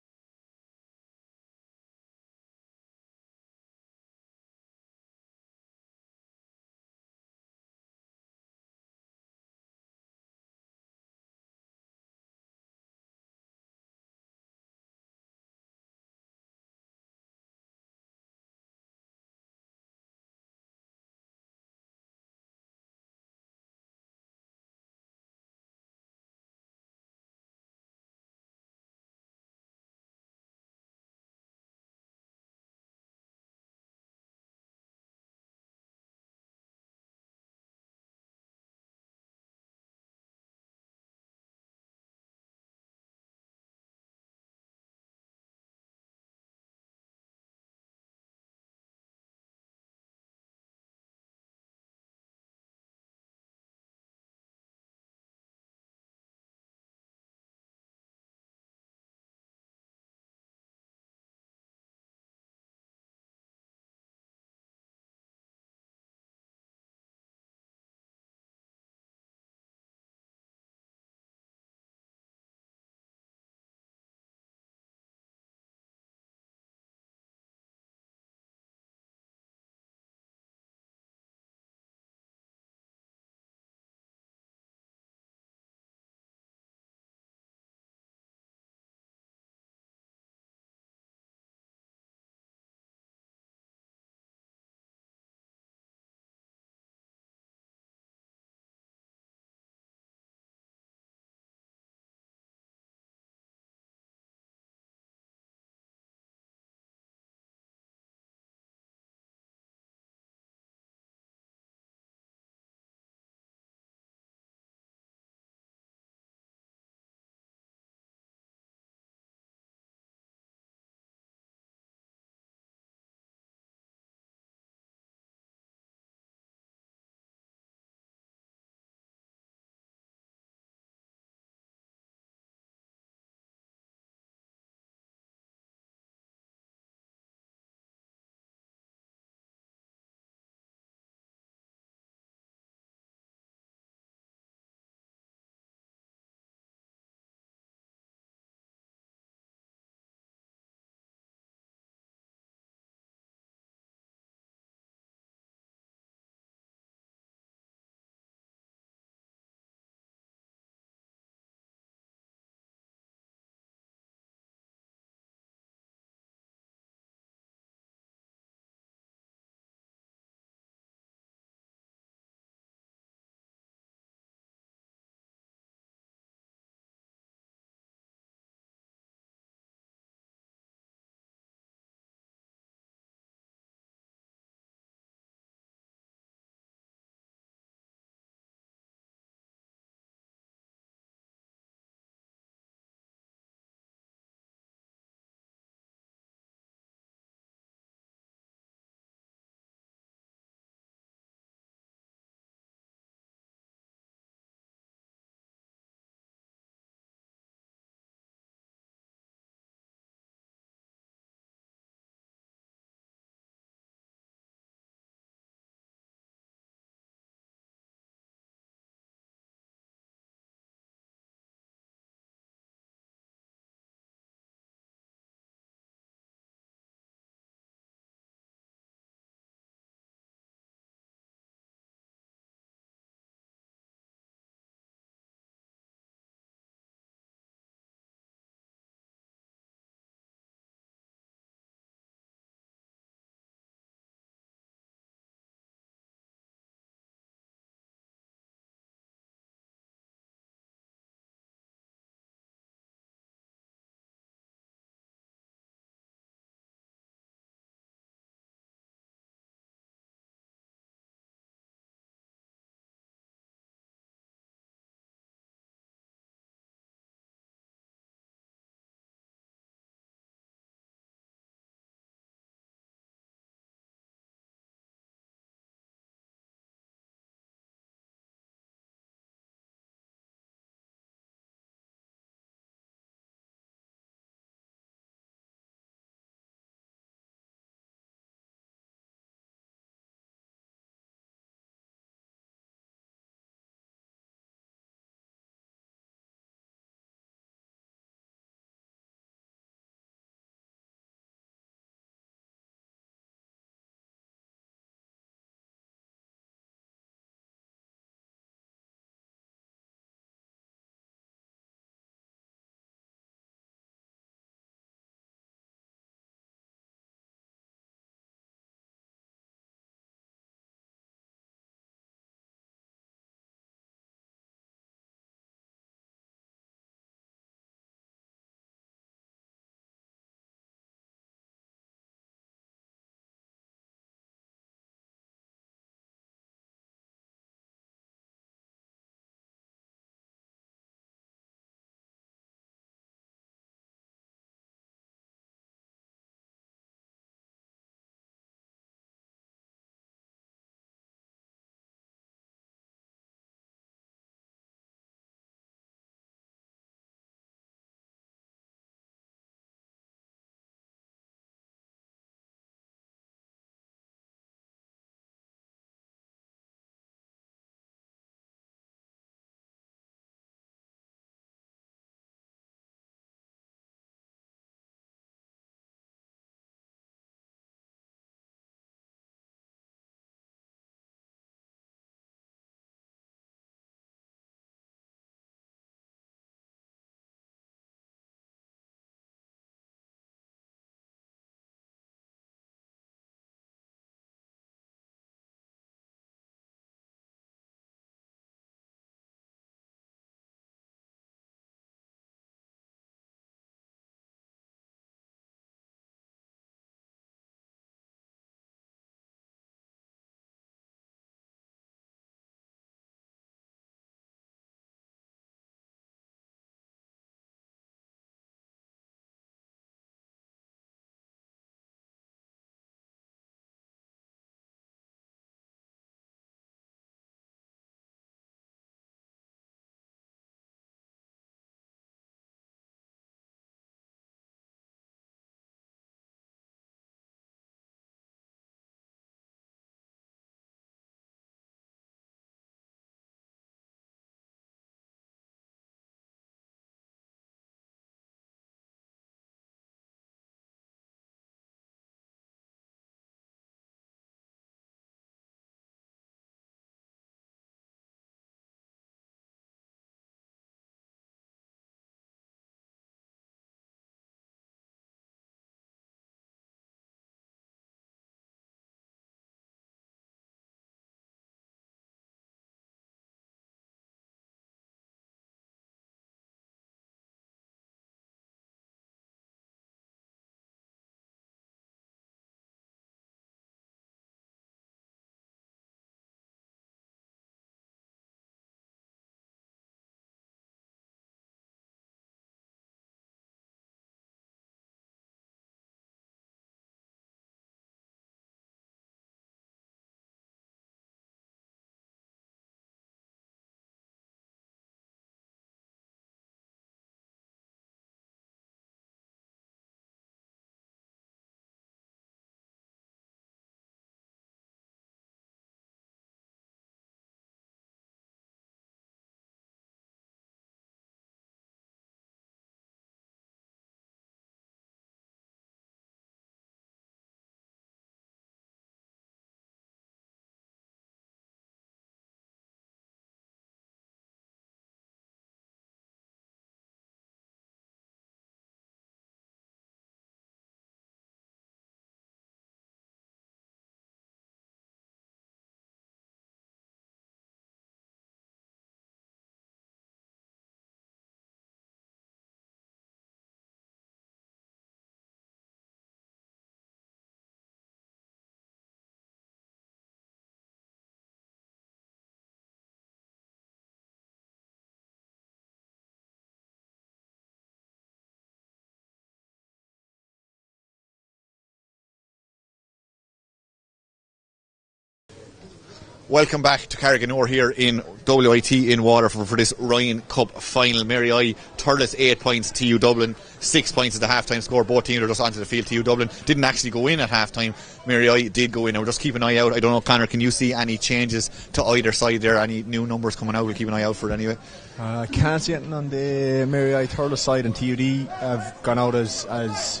Welcome back to Carriganore here in WIT in Waterford for this Ryan Cup final. Mary Thurles 8 points, TU Dublin 6 points at the half-time score. Both teams are just onto the field. TU Dublin didn't actually go in at half-time. Mary did go in. Now just keep an eye out. I don't know, Conor, can you see any changes to either side there? Any new numbers coming out? We'll keep an eye out for it anyway. I can't see anything on the Mary Thurles side, and TUD have gone out as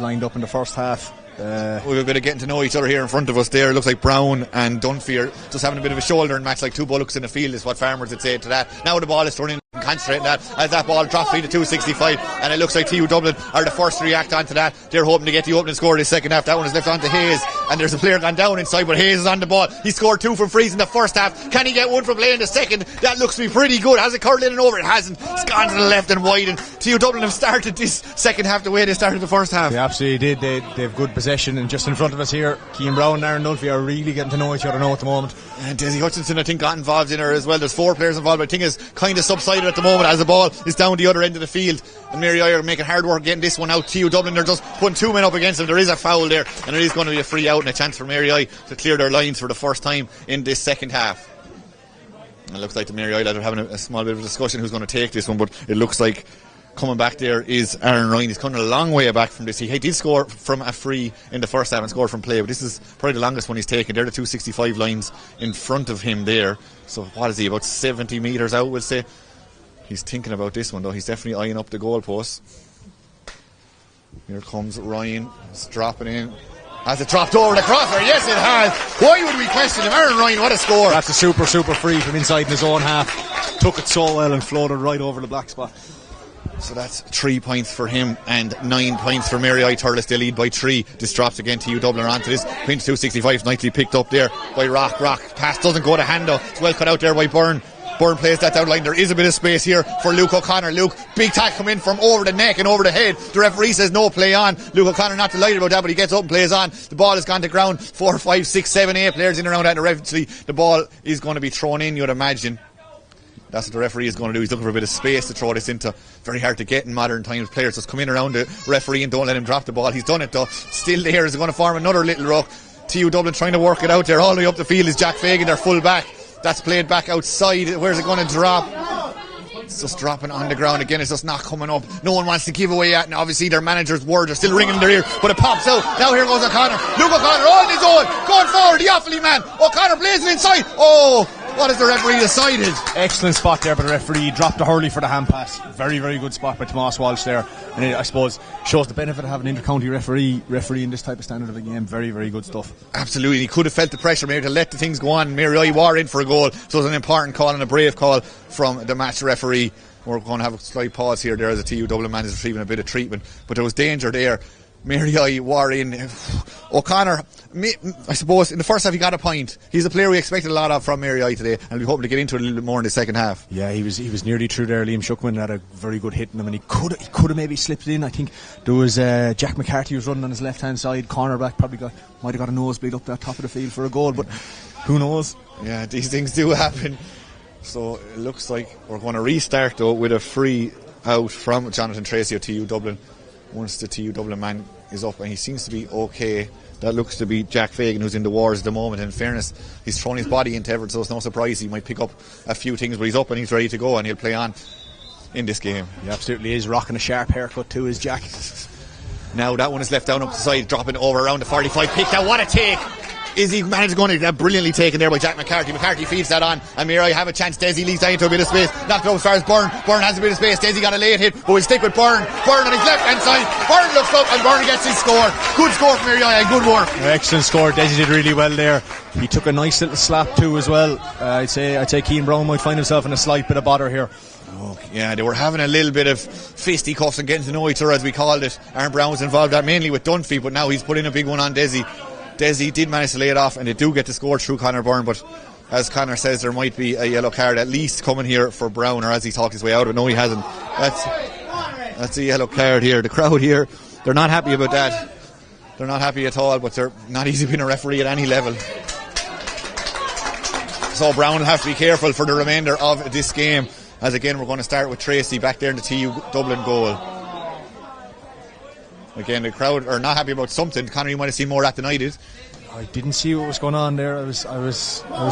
lined up in the first half. We have a bit of getting to know each other here in front of us there. It looks like Brown and Dunphy are just having a bit of a shoulder and match, like two bullocks in the field is what farmers would say to that. Now the ball is thrown in, concentrating that as that ball drops free to 265, and it looks like TU Dublin are the first to react onto that. They're hoping to get the opening score this second half. That one is left on to Hayes, and there's a player gone down inside, but Hayes is on the ball. He scored 2 from frees in the first half. Can he get one from play in the second? That looks to be pretty good. Has it curled in and over? It hasn't. It's gone to the left and wide, and TU Dublin have started this second half the way they started the first half. They absolutely did. They have good possession, and just in front of us here, Cian Brown and Aaron Dunphy are really getting to know each other now at the moment. And Desi Hutchinson, I think, got involved in her as well. There's 4 players involved, but I think it's kind of subsided at the moment as the ball is down the other end of the field, and Mary are making hard work getting this one out. TU Dublin, they're just putting 2 men up against them. There is a foul there, and it is going to be a free out and a chance for Mary to clear their lines for the first time in this second half. And it looks like the Mary lads are having a small bit of a discussion who's going to take this one, but it looks like coming back there is Aaron Ryan. He's coming a long way back from this. He did score from a free in the first half and scored from play, but this is probably the longest one he's taken. They're the 265 lines in front of him there. So what is he, about 70 metres out, we'll say. He's thinking about this one though. He's definitely eyeing up the goalpost. Here comes Ryan. It's dropping in. Has it dropped over the crosser? Yes, it has. Why would we question him? Aaron Ryan, what a score. That's a super free from inside in his own half. Took it so well and floated right over the black spot. So that's 3 points for him and 9 points for Mary Thurles. They lead by 3. This drops again to TU Dublin onto this. Pinch 265, nicely picked up there by Rock. Pass doesn't go to Hando. It's well cut out there by Byrne. Byrne plays that down line. There is a bit of space here for Luke O'Connor. Luke, big tack come in from over the neck and over the head. The referee says no play on. Luke O'Connor not delighted about that, but he gets up and plays on. The ball has gone to ground. 4, 5, 6, 7, 8 players in around that. And eventually the ball is going to be thrown in, you'd imagine. That's what the referee is going to do. He's looking for a bit of space to throw this into. Very hard to get in modern times. Players just come in around the referee and don't let him drop the ball. He's done it though. Still there. Is going to form another little ruck. TU Dublin trying to work it out there. All the way up the field is Jack Fagan, their full back. That's played back outside. Where's it going to drop? It's just dropping on the ground again. It's just not coming up. No one wants to give away that. And obviously their manager's words are still ringing in their ear. But it pops out. Now here goes O'Connor. Luke O'Connor on his own. Going forward. The Offaly man. O'Connor blazing inside. Oh, what has the referee decided? Excellent spot there by the referee. Dropped the hurley for the hand pass. Very good spot by Tomas Walsh there. And it, I suppose, shows the benefit of having an inter-county referee in this type of standard of a game. Very good stuff. Absolutely. He could have felt the pressure maybe to let the things go on. Mary were in for a goal. So it was an important call and a brave call from the match referee. We're going to have a slight pause here there as the TU Dublin man is receiving a bit of treatment, but there was danger there. Mary were in. O'Connor, I suppose in the first half he got a point. He's a player we expected a lot of from Mary today, and we're hoping to get into it a little bit more in the second half. Yeah, he was nearly through there. Liam Shuckman had a very good hit in him, and he could have maybe slipped it in. I think there was Jack McCarthy was running on his left hand side, cornerback, might have got a nosebleed up that top of the field for a goal, but who knows? Yeah, these things do happen. So it looks like we're going to restart though with a free out from Jonathan Tracy of TU Dublin. Once the TU Dublin man is up, and he seems to be okay. That looks to be Jack Fagan, who's in the wars at the moment. In fairness, he's thrown his body into Everett, so it's no surprise he might pick up a few things, but he's up and he's ready to go, and he'll play on in this game. He absolutely is, rocking a sharp haircut too, is Jack. Now that one is left down up the side, dropping over around the 45. Picked out, what a take! Is he managed to go in? Brilliantly taken there by Jack McCarthy. McCarthy feeds that on, and Mary have a chance. Desi leads down into a bit of space. Knocked out as far as Byrne. Byrne has a bit of space. Desi got a late hit, but we'll stick with Byrne. Byrne on his left hand side. Byrne looks up, and Byrne gets his score. Good score from Mary, and good work. Excellent score. Desi did really well there. He took a nice little slap too as well. I'd say Cian Brown might find himself in a slight bit of bother here. Oh, yeah, they were having a little bit of fisticuffs and getting to know each other, as we called it. Aaron Brown was involved that mainly with Dunphy, but now he's put in a big one on Desi. Desi did manage to lay it off, and they do get the score through Conor Byrne, but as Conor says, there might be a yellow card at least coming here for Brown, or as he talked his way out of it. No, he hasn't. That's a yellow card here. The crowd here, they're not happy about that. They're not happy at all, but they're not easy being a referee at any level. So Brown will have to be careful for the remainder of this game, as again we're going to start with Tracy back there in the TU Dublin goal. Again, the crowd are not happy about something. Conor, you might have seen more of that than I did. I didn't see what was going on there. I was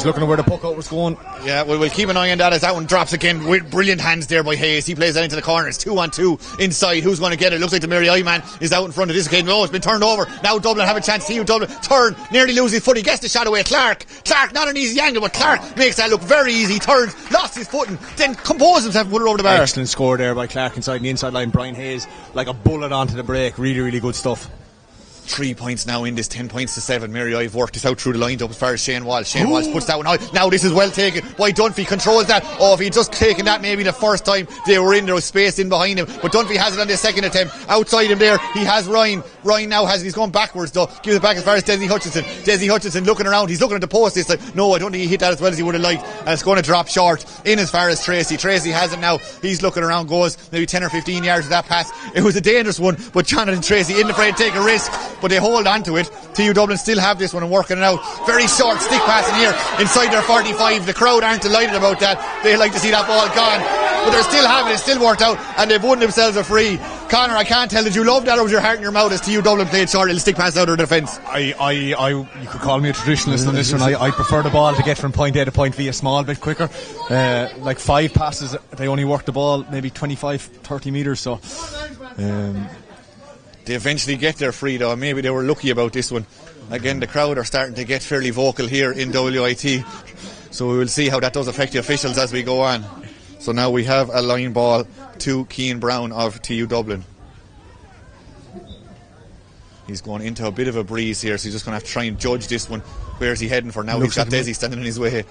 looking at where the puck out was going. Yeah, we'll keep an eye on that as that one drops again with brilliant hands there by Hayes. He plays that into the corner. It's 2-on-2 inside. Who's going to get it? Looks like the Mary I man is out in front of this occasion. Oh, it's been turned over. Now Dublin have a chance. TU Dublin turn, nearly loses his foot. He gets the shot away. Clark, not an easy angle, but Clark makes that look very easy. Turns, lost his footing, then composed himself and put it over the bar. Excellent score there by Clark inside the inside line. Brian Hayes like a bullet onto the break. Really, really good stuff. 3 points now in this, 10 points to 7. Mary I've worked this out through the lines up as far as Shane Walsh. Shane Walsh puts that one out. Now this is well taken by Dunphy, controls that. Oh, if he'd just taken that maybe the first time they were in, there was space in behind him. But Dunphy has it on the second attempt. Outside him there, he has Ryan. Ryan now has it. He's going backwards though. Gives it back as far as Desi Hutchinson. Desi Hutchinson looking around. He's looking at the post this time. No, I don't think he hit that as well as he would have liked. And it's going to drop short in as far as Tracy. Tracy has it now. He's looking around, goes maybe 10 or 15 yards of that pass. It was a dangerous one, but Jonathan Tracy isn't afraid to take a risk. But they hold on to it. TU Dublin still have this one and working it out. Very short stick passing here inside their 45. The crowd aren't delighted about that. They like to see that ball gone, but they're still having it. It's still worked out and they've won themselves a free. Connor, I can't tell, did you love that or was your heart in your mouth as TU Dublin played short little stick pass out of the defence? You could call me a traditionalist on this one. I prefer the ball to get from point A to point B a small bit quicker. Like 5 passes, they only work the ball maybe 25-30 metres, so they eventually get their free though. Maybe they were lucky about this one. Again, the crowd are starting to get fairly vocal here in WIT, so we will see how that does affect the officials as we go on. So now we have a line ball to Cian Brown of TU Dublin. He's going into a bit of a breeze here, so he's just going to have to try and judge this one. Where is he heading for now? He's got Desi standing in his way.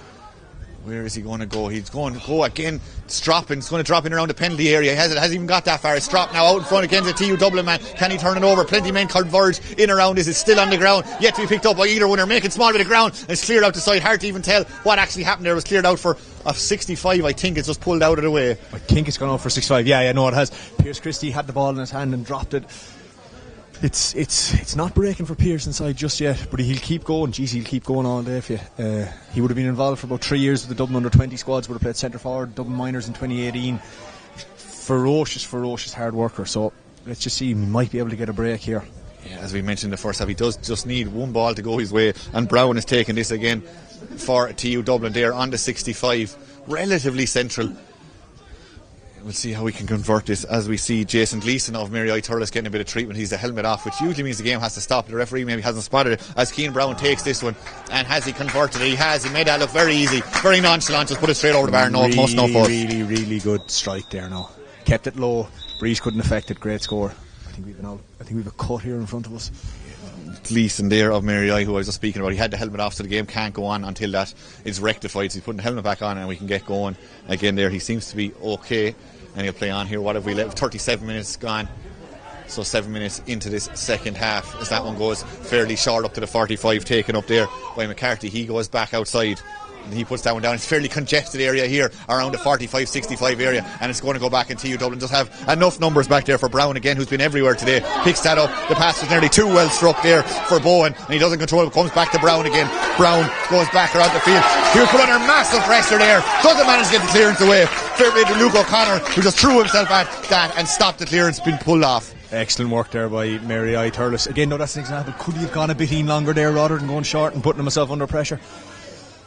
Where is he going to go? He's going to go again. It's dropping. It's going to drop in around the penalty area. He hasn't even got that far. It's dropped now out in front against the TU Dublin man. Can he turn it over? Plenty of men converge in around this. It's still on the ground. Yet to be picked up by either one. They're making small bit of ground. And it's cleared out the side. Hard to even tell what actually happened there. It was cleared out for a 65. I think it's just pulled out of the way. I think it's gone out for 65. Yeah, no, it has. Pierce Christie had the ball in his hand and dropped it. It's not breaking for Pierce inside just yet, but he'll keep going. Jeez, he'll keep going all day for you. He would have been involved for about 3 years with the Dublin under-20 squads. Would have played centre forward, Dublin minors in 2018. Ferocious hard worker. So let's just see, he might be able to get a break here. Yeah, as we mentioned in the first half, he does just need one ball to go his way, and Brown is taking this again for TU Dublin there on the 65, relatively central. We'll see how we can convert this as we see Jason Gleeson of Mary I Thurles getting a bit of treatment. He's the helmet off, which usually means the game has to stop. The referee maybe hasn't spotted it as Cian Brown takes this one. And has he converted it? He has. He made that look very easy, very nonchalant. Just put it straight over the bar. No, must no fault. Really good strike there now. Kept it low. Breeze couldn't affect it. Great score. I think we've a cut here in front of us. Gleeson there of Mary I, who I was just speaking about, he had the helmet off, so the game can't go on until that is rectified. So he's putting the helmet back on and we can get going again there. He seems to be okay. And he'll play on here. What have we left? 37 minutes gone. So 7 minutes into this second half as that one goes fairly short up to the 45 taken up there by McCarthy. He goes back outside and he puts that one down. It's a fairly congested area here around the 45-65 area, and it's going to go back into TU Dublin. Just have enough numbers back there for Brown again, who's been everywhere today. Picks that up. The pass was nearly too well struck there for Bowen, and he doesn't control it. Comes back to Brown again. Brown goes back around the field. He was put under massive pressure there. Doesn't manage to get the clearance away. Fair play to Luke O'Connor, who just threw himself at that and stopped the clearance being pulled off. Excellent work there by Mary I Thurles. Again, no, that's an example. Could he have gone a bit longer there rather than going short and putting himself under pressure?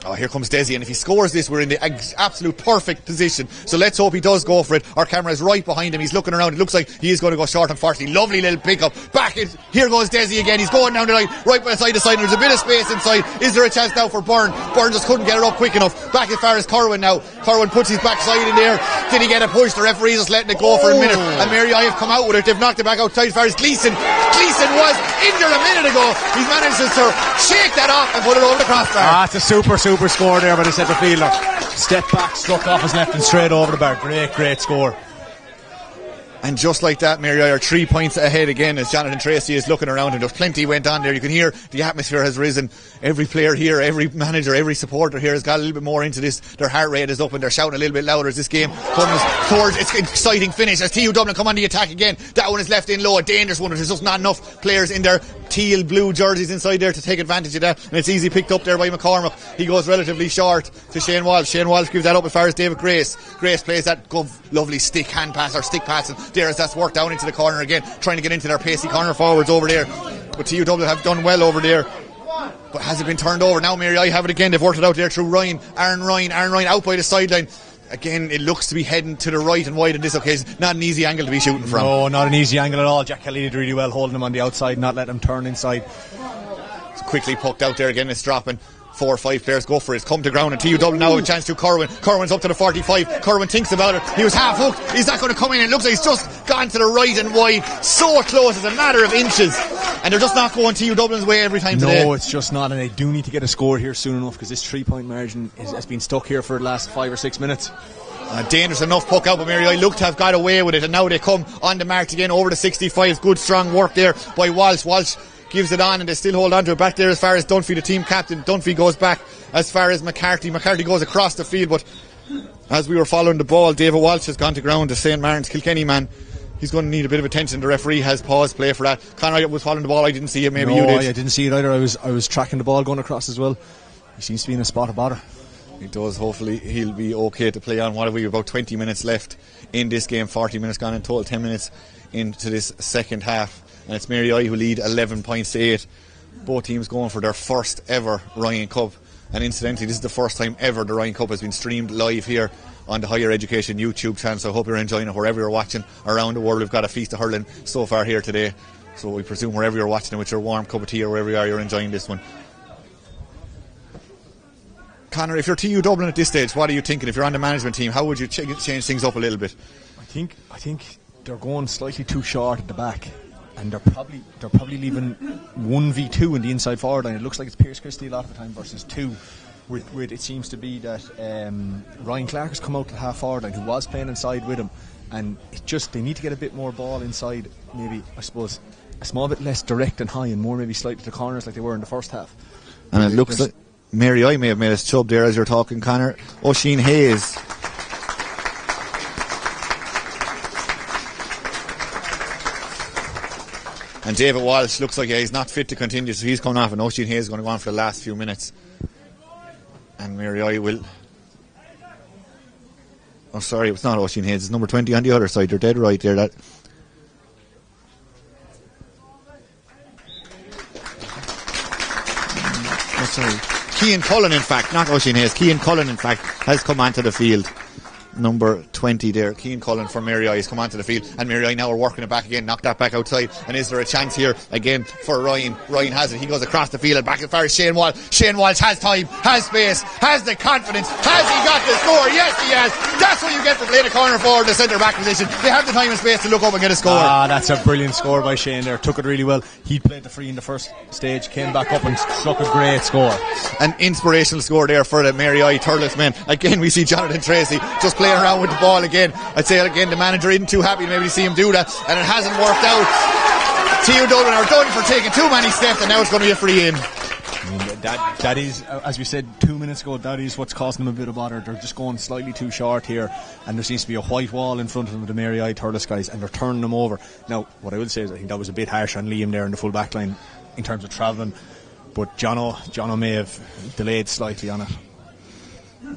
Oh, here comes Desi, and if he scores this, we're in the absolute perfect position. So let's hope he does go for it. Our camera is right behind him. He's looking around. It looks like he is going to go short, unfortunately. Lovely little pickup. Back in. Here goes Desi again. He's going down the line, right by side to side. There's a bit of space inside. Is there a chance now for Byrne? Byrne just couldn't get it up quick enough. Back as far as Corwin now. Corwin puts his backside in there. Did he get a push? The referee just letting it go for a minute. And Mary I have come out with it. They've knocked it back outside as far as Gleeson. Gleeson was injured a minute ago. He's managed to shake that off and put it over the crossbar. It's a super score there by the centre fielder. Step back, struck off his left and straight over the bar. Great score. And just like that, Mary I are 3 points ahead again as Jonathan Tracy is looking around, and there's plenty went on there. You can hear the atmosphere has risen. Every player here, every manager, every supporter here has got a little bit more into this. Their heart rate is up and they're shouting a little bit louder as this game comes towards its exciting finish. As TU Dublin come on the attack again. That one is left in low, a dangerous one. There's just not enough players in their teal blue jerseys inside there to take advantage of that, and it's easy picked up there by McCormack. He goes relatively short to Shane Walsh. Shane Walsh gives that up as far as David Grace. Grace plays that lovely stick pass passing there as that's worked down into the corner again, trying to get into their pacey corner forwards over there. But TU Dublin have done well over there. but has it been turned over? Now Mary I have it again. They've worked it out there through Ryan. Aaron Ryan out by the sideline. Again, it looks to be heading to the right and wide in this occasion. Not an easy angle to be shooting from. No, not an easy angle at all. Jack Kelly did really well holding him on the outside, not letting him turn inside. It's quickly pucked out there again. It's dropping. 4 or 5 players go for it. It's come to ground, and TU Dublin now with a chance to Corwin. Corwin's up to the 45. Corwin thinks about it. He was half hooked. He's not going to come in. It looks like he's just gone to the right and wide. So close, it's a matter of inches. And they're just not going TU Dublin's way every time today. No, it's just not, and they do need to get a score here soon enough, because this 3-point margin has been stuck here for the last 5 or 6 minutes. Dangerous enough puck out, but Mary I looked to have got away with it, and now they come on the mark again over the 65. Good strong work there by Walsh. Walsh gives it on, and they still hold on to it back there as far as Dunphy, the team captain. Dunphy goes back as far as McCarthy. McCarthy goes across the field, but as we were following the ball, David Walsh has gone to ground. The St. Martin's Kilkenny man, he's going to need a bit of attention. The referee has paused play for that. Conor was following the ball. I didn't see it. Maybe you did. I didn't see it either. I was tracking the ball going across as well. He seems to be in a spot of bother. He does. Hopefully he'll be okay to play on. What have we? About 20 minutes left in this game. 40 minutes gone in total. 10 minutes into this second half, and it's Mary I who lead 11 points to 8. Both teams going for their first ever Ryan Cup, and incidentally this is the first time ever the Ryan Cup has been streamed live here on the Higher Education YouTube channel, so I hope you're enjoying it wherever you're watching around the world. We've got a feast of hurling so far here today, so we presume wherever you're watching it with your warm cup of tea or wherever you are, you're enjoying this one. Conor, if you're TU Dublin at this stage, what are you thinking? If you're on the management team, how would you change things up a little bit? I think they're going slightly too short at the back, and they're probably leaving 1v2 in the inside forward line. It looks like it's Pierce Christie a lot of the time versus 2. With it seems to be that Ryan Clark has come out to the half forward line, who was playing inside with him, and they need to get a bit more ball inside. Maybe I suppose a small bit less direct and high, and more maybe slightly to the corners like they were in the first half. And it looks like Mary I may have made us chub there as you're talking, Conor. Oisin Hayes. And David Walsh looks like he's not fit to continue, so he's coming off, and Oisin Hayes is going to go on for the last few minutes. And Mary I will... Oh, sorry, it's not Oisin Hayes, it's number 20 on the other side. You're dead right there. That. Oh, sorry. Cian Cullen, in fact, not Oisin Hayes. Cian Cullen, in fact, has come onto the field. Number 20 there, Cian Cullen for Mary I has come onto the field, and Mary I now are working it back again, knock that back outside. And is there a chance here again for Ryan? Ryan has it, he goes across the field and back as far as Shane Walsh. Shane Walsh has time, has space, has the confidence. Has he got the score? Yes, he has. That's what you get to play the corner forward, the centre back position. They have the time and space to look up and get a score. That's a brilliant score by Shane there. Took it really well. He played the free in the first stage, came back up and struck a great score. An inspirational score there for the Mary I Turles men. Again, we see Jonathan Tracy just playing around with the ball again. I'd say again the manager isn't too happy to maybe see him do that, and it hasn't worked out. TU Dublin are done for taking too many steps, and now it's going to be a free in. That is, as we said 2 minutes ago, that is what's causing them a bit of bother. They're just going slightly too short here, and there seems to be a white wall in front of them, the Mary I Turles guys, and they're turning them over. Now, what I will say is I think that was a bit harsh on Liam there in the full back line in terms of travelling, but Jono may have delayed slightly on it.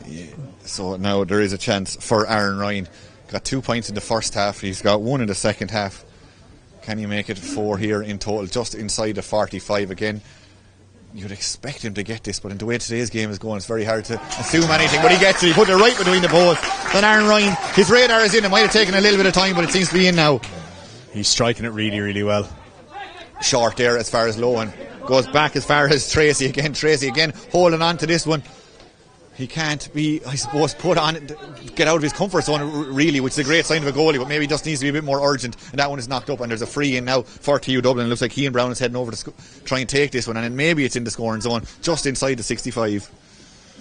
Yeah. So now there is a chance for Aaron Ryan. Got 2 points in the first half, he's got 1 in the second half. Can you make it 4 here in total, just inside the 45 again? You'd expect him to get this, but in the way today's game is going, it's very hard to assume anything, but he gets it, he put it right between the posts. Then Aaron Ryan, his radar is in, it might have taken a little bit of time, but it seems to be in now. He's striking it really, really well. Short there as far as Lohan. Goes back as far as Tracy again holding on to this one. He can't be, I suppose, put on, get out of his comfort zone really, which is a great sign of a goalie, but maybe he just needs to be a bit more urgent, and that one is knocked up, and there's a free in now for TU Dublin. It looks like Cian Brown is heading over to try and take this one, and then maybe it's in the scoring zone just inside the 65.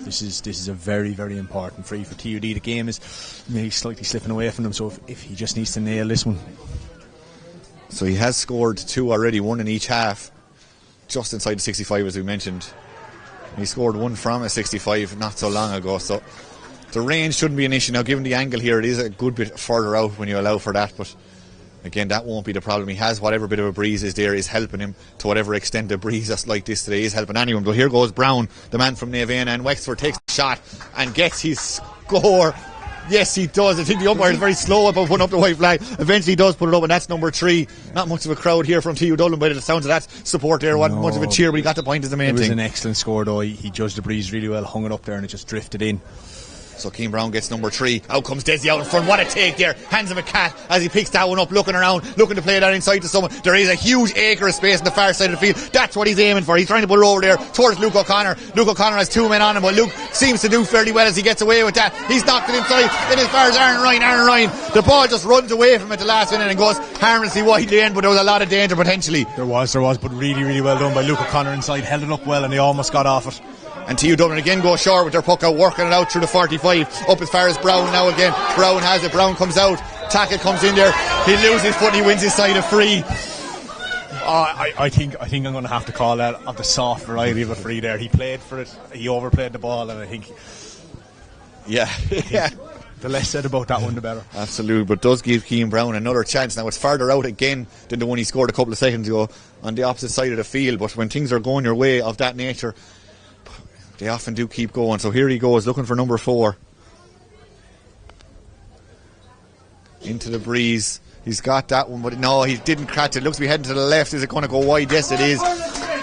This is a very, very important free for TUD. The game is maybe slightly slipping away from them, so if he just needs to nail this one. So he has scored 2 already, 1 in each half, just inside the 65 as we mentioned. He scored 1 from a 65 not so long ago, so the range shouldn't be an issue. Now, given the angle here, it is a good bit further out when you allow for that, but again, that won't be the problem. He has whatever bit of a breeze is there is helping him to whatever extent a breeze that's like this today is helping anyone. But here goes Brown, the man from Naveana, and Wexford takes the shot and gets his score. Yes, he does. I think the umpire is very slow about putting up the white flag. Eventually he does put it up, and that's number 3. Not much of a crowd here from TU Dublin, but the sounds of that support there wasn't much of a cheer, but he got the point is the main thing. It was an excellent score though. He judged the breeze really well, hung it up there and it just drifted in. So Keane Brown gets number 3. Out comes Desi out in front. What a take there. Hands him a cat as he picks that one up, looking around, looking to play that inside to someone. There is a huge acre of space on the far side of the field. That's what he's aiming for. He's trying to put it over there towards Luke O'Connor. Luke O'Connor has 2 men on him, but Luke seems to do fairly well as he gets away with that. He's knocked it inside. In as far as Aaron Ryan. The ball just runs away from him at the last minute and goes harmlessly wide end, but there was a lot of danger potentially. There was, but really, really well done by Luke O'Connor inside. Held it up well and they almost got off it. And TU Dublin again go short with their puck out, working it out through the 45, up as far as Brown now again. Brown has it, Brown comes out, tackle comes in there, he loses his foot and he wins his side of free. I think I'm going to have to call that of the soft variety of a free there. He played for it, he overplayed the ball, and I think the less said about that one the better. Absolutely, but does give Keane Brown another chance. Now it's further out again than the one he scored a couple of seconds ago on the opposite side of the field, but when things are going your way of that nature, they often do keep going. So here he goes, looking for number 4. Into the breeze. He's got that one, but no, he didn't catch it. Looks to be heading to the left. Is it going to go wide? Yes, it is.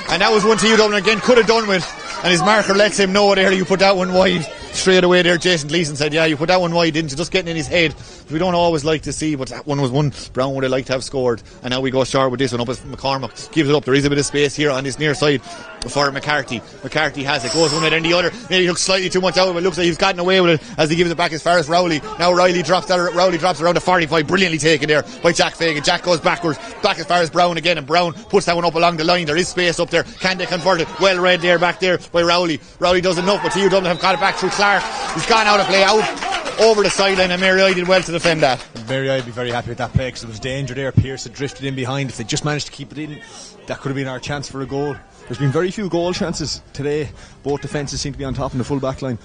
And that was one TU Dublin again could have done with. And his marker lets him know there, you put that one wide. Straight away there, Jason Gleeson said, yeah, you put that one wide, didn't you? Just getting in his head. We don't always like to see, but that one was one Brown would have liked to have scored. And now we go short with this one up as McCormack gives it up. There is a bit of space here on this near side for McCarthy. McCarthy has it, goes one way then the other. Maybe he looks slightly too much out of it. Looks like he's gotten away with it as he gives it back as far as Rowley. Now Rowley drops around the 45. Brilliantly taken there by Jack Fagan. Jack goes backwards, back as far as Brown again, and Brown puts that one up along the line. There is space up there. Can they convert it? Well read there, back there by Rowley. Rowley does enough, but TU Dublin have got it back through Clark. He's gone out of play, out over the sideline, and Mary I did well to defend that. Mary I would be very happy with that play because there was danger there. Pearce had drifted in behind. If they just managed to keep it in, that could have been our chance for a goal. There's been very few goal chances today. Both defences seem to be on top in the full back line.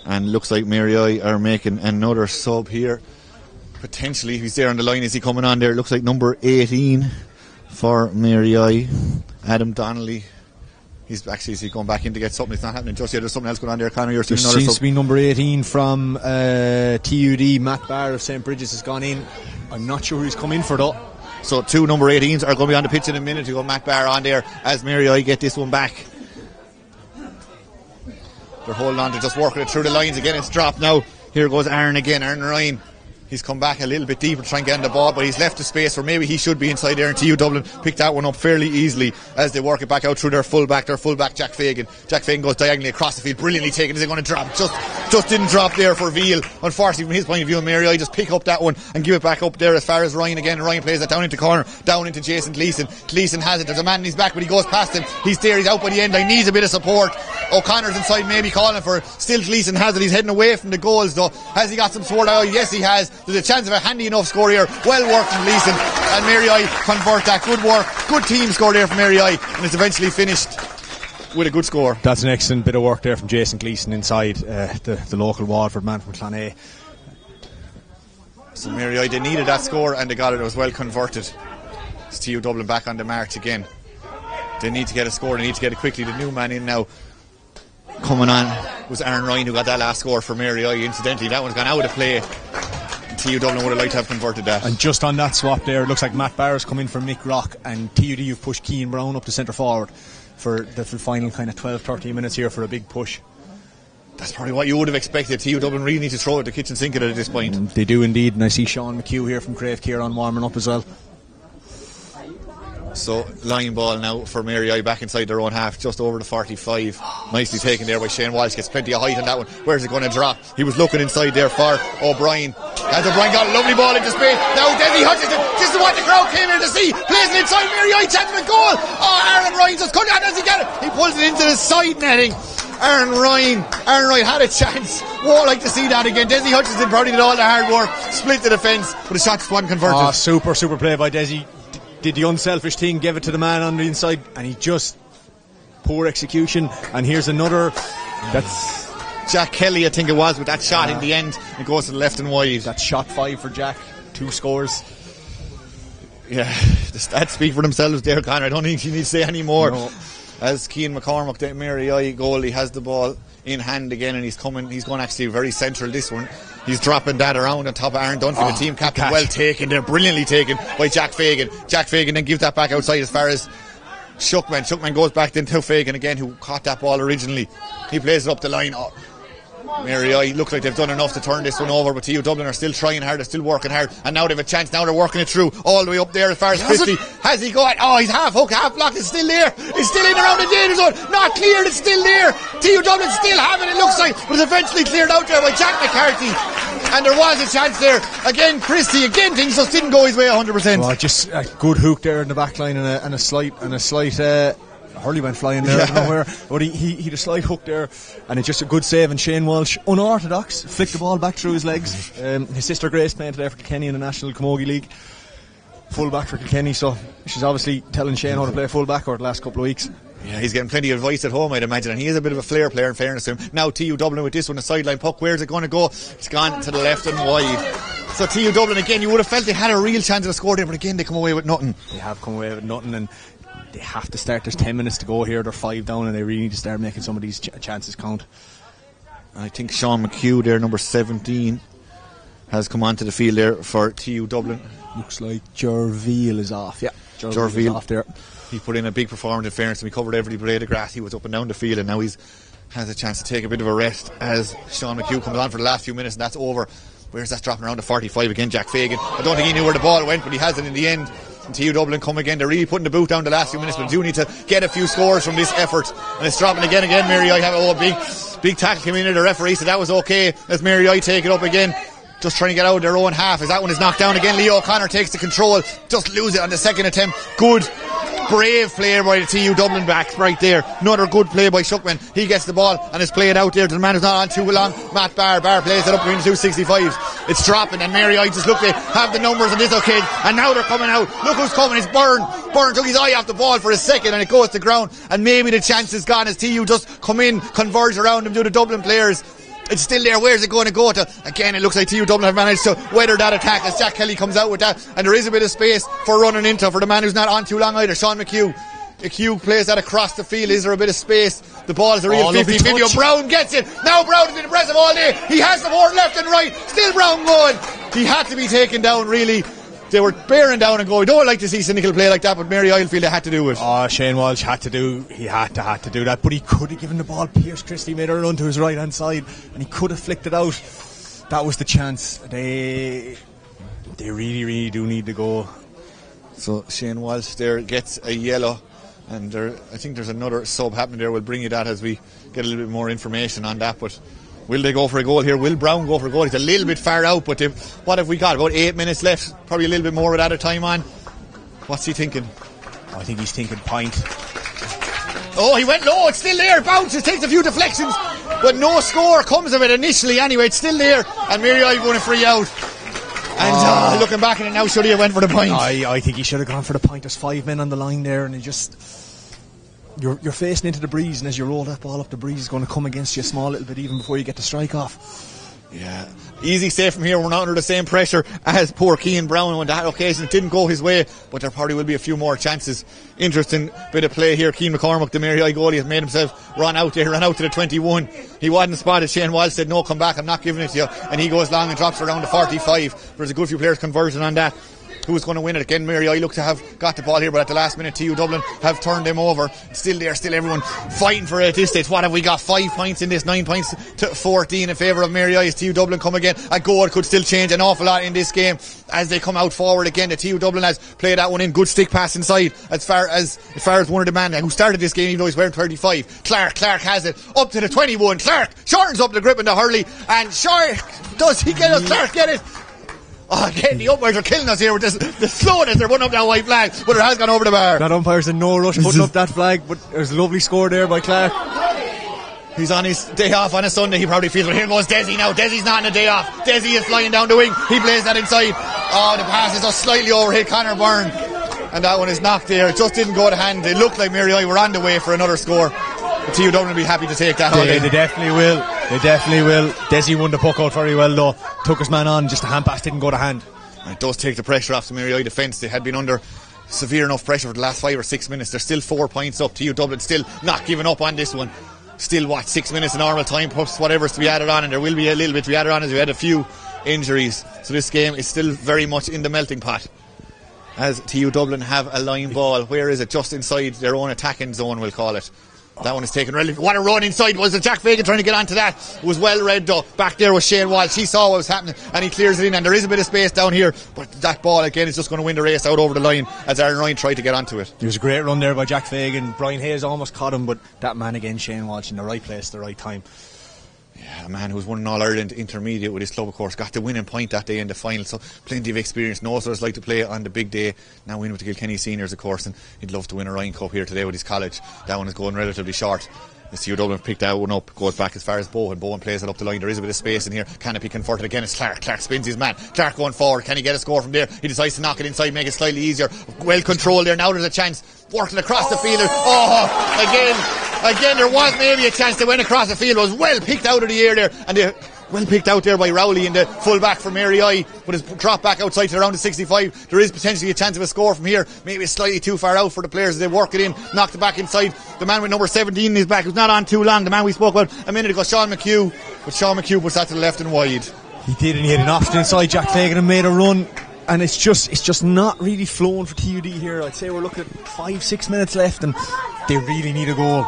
And looks like Mary I are making another sub here. Potentially, he's there on the line. Is he coming on there? Looks like number 18 for Mary I, Adam Donnelly. He's actually, is he going back in to get something? It's not happening just yet. There's something else going on there. Conor, you're seeing another seems sub. to be number 18 from TUD. Matt Barr of St. Bridges has gone in. I'm not sure who he's come in for though. So 2 number 18s are going to be on the pitch in a minute to go. Matt Barr on there as Mary I get this one back. They're holding on to just working it through the lines again. It's dropped now. Here goes Aaron again, Aaron Ryan. He's come back a little bit deeper to try and get in the ball, but he's left the space where maybe he should be inside there, and TU Dublin picked that one up fairly easily as they work it back out through their fullback Jack Fagan. Jack Fagan goes diagonally across the field, brilliantly taken. Is he going to drop? Just didn't drop there for Veal. Unfortunately, from his point of view, Mary I just pick up that one and give it back up there as far as Ryan again. Ryan plays that down into corner, down into Jason Gleeson. Gleeson has it. There's a man in his back, but he goes past him. He's there. He's out by the end. He needs a bit of support. O'Connor's inside, maybe calling for. Still, Gleeson has it. He's heading away from the goals though. Has he got some support? Oh, yes, he has. There's a chance of a handy enough score here. Well worked from Gleeson, and Mary I convert that. Good work. Good team score there from Mary I, and it's eventually finished with a good score. That's an excellent bit of work there from Jason Gleeson inside the local Waterford man from Clonea. So Mary I, they needed that score and they got it. It was well converted. It's TU Dublin back on the march again. They need to get a score. They need to get it quickly. The new man in now coming on was Aaron Ryan, who got that last score for Mary I. Incidentally, that one's gone out of play. TU Dublin would have liked to have converted that. And just on that swap there, it looks like Matt Barr's come in for Mick Rock, and TUD have pushed Keane Brown up to centre forward for the final kind of 12-13 minutes here for a big push. That's probably what you would have expected. TU Dublin really need to throw at the kitchen sink at this point. They do indeed, and I see Sean McHugh here from Crave Kieran warming up as well. So line ball now for Mary I back inside their own half, just over the 45. Nicely taken there by Shane Walsh. Gets plenty of height on that one. Where's it going to drop? He was looking inside there for O'Brien. As O'Brien got a lovely ball into space. Now Desi Hutchinson, this is what the crowd came here to see. Plays it inside Mary I, chance of a goal. Aaron Ryan just cut out as he got it. He pulls it into the side netting. Aaron Ryan had a chance. Whoa, I'd like to see that again. Desi Hutchinson probably did all the hard work, split the defence, but the shot just wasn't converted. Super play by Desi. Did the unselfish thing, gave it to the man on the inside, and he just poor execution. And here's another. That's Jack Kelly, I think it was, with that shot in the end. It goes to the left and wide. That's shot 5 for Jack. 2 scores. Yeah, the stats speak for themselves there, Conor. I don't think you need to say any more. No. as Cian McCormack, the Mary I goalie, has the ball in hand again, and he's going actually very central this one. He's dropping that around on top of Aaron Dunphy, the team captain. Well taken there, brilliantly taken by Jack Fagan. Jack Fagan then gives that back outside as far as Shuckman. Shuckman goes back into Fagan again, who caught that ball originally. He plays it up the line. Mary I look like they've done enough to turn this one over, but TU Dublin are still trying hard, they're still working hard, and now they've a chance. Now they're working it through all the way up there as far as Christie. Has he got? Oh, he's half hook, half blocked. It's still there. It's still in around the danger zone. Not cleared. It's still there. TU Dublin still have it. It looks like, but it's eventually cleared out there by Jack McCarthy. And there was a chance there. Again, Christie. Again, things just didn't go his way 100%. Well, just a good hook there in the back line, and a slight. Hurley went flying there out of nowhere, but he had a slight hook there, and it's just a good save. And Shane Walsh, unorthodox, flicked the ball back through his legs. His sister Grace playing today for Kilkenny in the National Camogie League, full back for Kilkenny, so she's obviously telling Shane how to play full back over the last couple of weeks. Yeah, he's getting plenty of advice at home, I'd imagine, and he is a bit of a flair player in fairness to him. Now TU Dublin with this one, a sideline puck. Where's it going to go? It's gone to the left and wide. So TU Dublin again, you would have felt they had a real chance to score there, but again they come away with nothing. They have come away with nothing, and they have to start. There's 10 minutes to go here, they're 5 down, and they really need to start making some of these chances count. I think Sean McHugh there, number 17, has come onto the field there for TU Dublin. Looks like Jerville is off. Yeah, Jerville is off there. He put in a big performance in fairness, and we covered every blade of grass. He was up and down the field, and now he's has a chance to take a bit of a rest as Sean McHugh comes on for the last few minutes, and that's over. Where's that dropping around to 45 again? Jack Fagan. I don't think he knew where the ball went, but he has it in the end. And TU Dublin come again. They're really putting the boot down the last few minutes, but do need to get a few scores from this effort. And it's dropping again. Mary I have a big tackle coming in. The referee said that was okay. As Mary I take it up again, just trying to get out of their own half. As that one is knocked down again, Leo O'Connor takes the control, just lose it on the second attempt. Good, brave play by the TU Dublin backs right there. Another good play by Shuckman. He gets the ball and is played out there to the man who's not on too long, Matt Barr. Barr plays it up between the 265s. It's dropping, and Mary I just look, they have the numbers on this occasion, and now they're coming out. Look who's coming, it's Byrne. Byrne took his eye off the ball for a second and it goes to ground, and maybe the chance is gone as TU just come in, converge around them, do the Dublin players. It's still there. Where's it going to go to? Again, it looks like TU Dublin have managed to weather that attack as Jack Kelly comes out with that, and there is a bit of space for running into for the man who's not on too long either, Sean McHugh. McHugh plays that across the field. Is there a bit of space? The ball is a real 50-50. Brown gets it. Now Brown has been impressive all day. He has the board left and right. Still Brown going. He had to be taken down, really. They were bearing down and going. Don't like to see cynical play like that, but Mary I feel they had to do it. Shane Walsh had to do that, but he could have given the ball. Pierce Christie made a run to his right hand side and he could have flicked it out. That was the chance. They really do need to go. So Shane Walsh there gets a yellow, and I think there's another sub happening there. We'll bring you that as we get a little bit more information on that, but will they go for a goal here? Will Brown go for a goal? He's a little bit far out, but what have we got? About 8 minutes left. Probably a little bit more with that time on. What's he thinking? I think he's thinking point. Oh, he went low. It's still there. Bounces, takes a few deflections, but no score comes of it initially anyway. It's still there, and Mary I going to free out. And looking back at it now, should he have went for the point? I think he should have gone for the point. There's 5 men on the line there, and you're facing into the breeze, and as you roll that ball up, the breeze is going to come against you a small little bit even before you get the strike off. Yeah, easy save from here. We're not under the same pressure as poor Cian Brown on that occasion. It didn't go his way, but there probably will be a few more chances. Interesting bit of play here. Cian McCormack, the Mary I goalie, has made himself run out to the 21. He wasn't spotted. Shane Walsh said, no, come back, I'm not giving it to you, and he goes long and drops around the 45. There's a good few players conversion on that. Who's going to win it? Again, Mary I look to have got the ball here, but at the last minute TU Dublin have turned them over. Still there, still everyone fighting for it at this stage. What have we got? 5 points in this, 9 points to 14 in favour of Mary I as TU Dublin come again. A goal could still change an awful lot in this game as they come out forward again. The TU Dublin has played that one in. Good stick pass inside as far as one of the men who started this game, even though he's wearing 35. Clark has it up to the 21. Clark shortens up the grip in the hurley, and does he get it? Clark get it? Again, the umpires are killing us here with the slowness they're putting up that white flag, but it has gone over the bar. That umpire's in no rush putting up that flag, but there's a lovely score there by Clark. He's on his day off on a Sunday, he probably feels, but here goes Desi now. Desi's not on a day off. Desi is flying down the wing. He plays that inside. The pass is just slightly overhit Conor Byrne, and that one is knocked there. It just didn't go to hand. It looked like Mary I were on the way for another score. The TU Dublin will be happy to take that all day. They definitely will. Desi won the puck out very well though. Took his man on, just the hand pass didn't go to hand. And it does take the pressure off the Mary I defence. They had been under severe enough pressure for the last 5 or 6 minutes. They're still 4 points up. TU Dublin still not giving up on this one. Still, 6 minutes of normal time, plus whatever's to be added on, and there will be a little bit to be added on as we had a few injuries. So this game is still very much in the melting pot. As TU Dublin have a line ball. Where is it? Just inside their own attacking zone, we'll call it. That one is taken relatively. What a run inside was it? Jack Fagan trying to get onto that. It was well read though. Back there was Shane Walsh. He saw what was happening and he clears it in, and there is a bit of space down here, but that ball again is just going to win the race out over the line as Aaron Ryan tried to get onto it. It was a great run there by Jack Fagan. Brian Hayes almost caught him, but that man again, Shane Walsh, in the right place at the right time. Yeah, a man who's won an All-Ireland intermediate with his club, of course, got the winning point that day in the final, so plenty of experience, knows what it's like to play on the big day. Now in with the Kilkenny seniors, of course, and he'd love to win a Ryan Cup here today with his college. That one is going relatively short. As TU Dublin picked that one up, goes back as far as Bowen. Bowen plays it up the line. There is a bit of space in here. Can it be converted again? It's Clark. Clark spins his man. Clark going forward. Can he get a score from there? He decides to knock it inside, make it slightly easier. Well controlled there. Now there's a chance. Working across the field. Oh, again, there was maybe a chance. They went across the field. It was well picked out of the air there, and they well picked out there by Rowley in the full back for Mary I, but it's dropped back outside to around the 65. There is potentially a chance of a score from here. Maybe it's slightly too far out for the players as they work it in, knocked it back inside. The man with number 17 in his back, who's not on too long, the man we spoke about a minute ago, Sean McHugh, but Sean McHugh puts that to the left and wide. He did, and he had an option inside Jack Fagan and made a run, and it's just not really flowing for TUD here. I'd say we're looking at 5-6 minutes left and they really need a goal.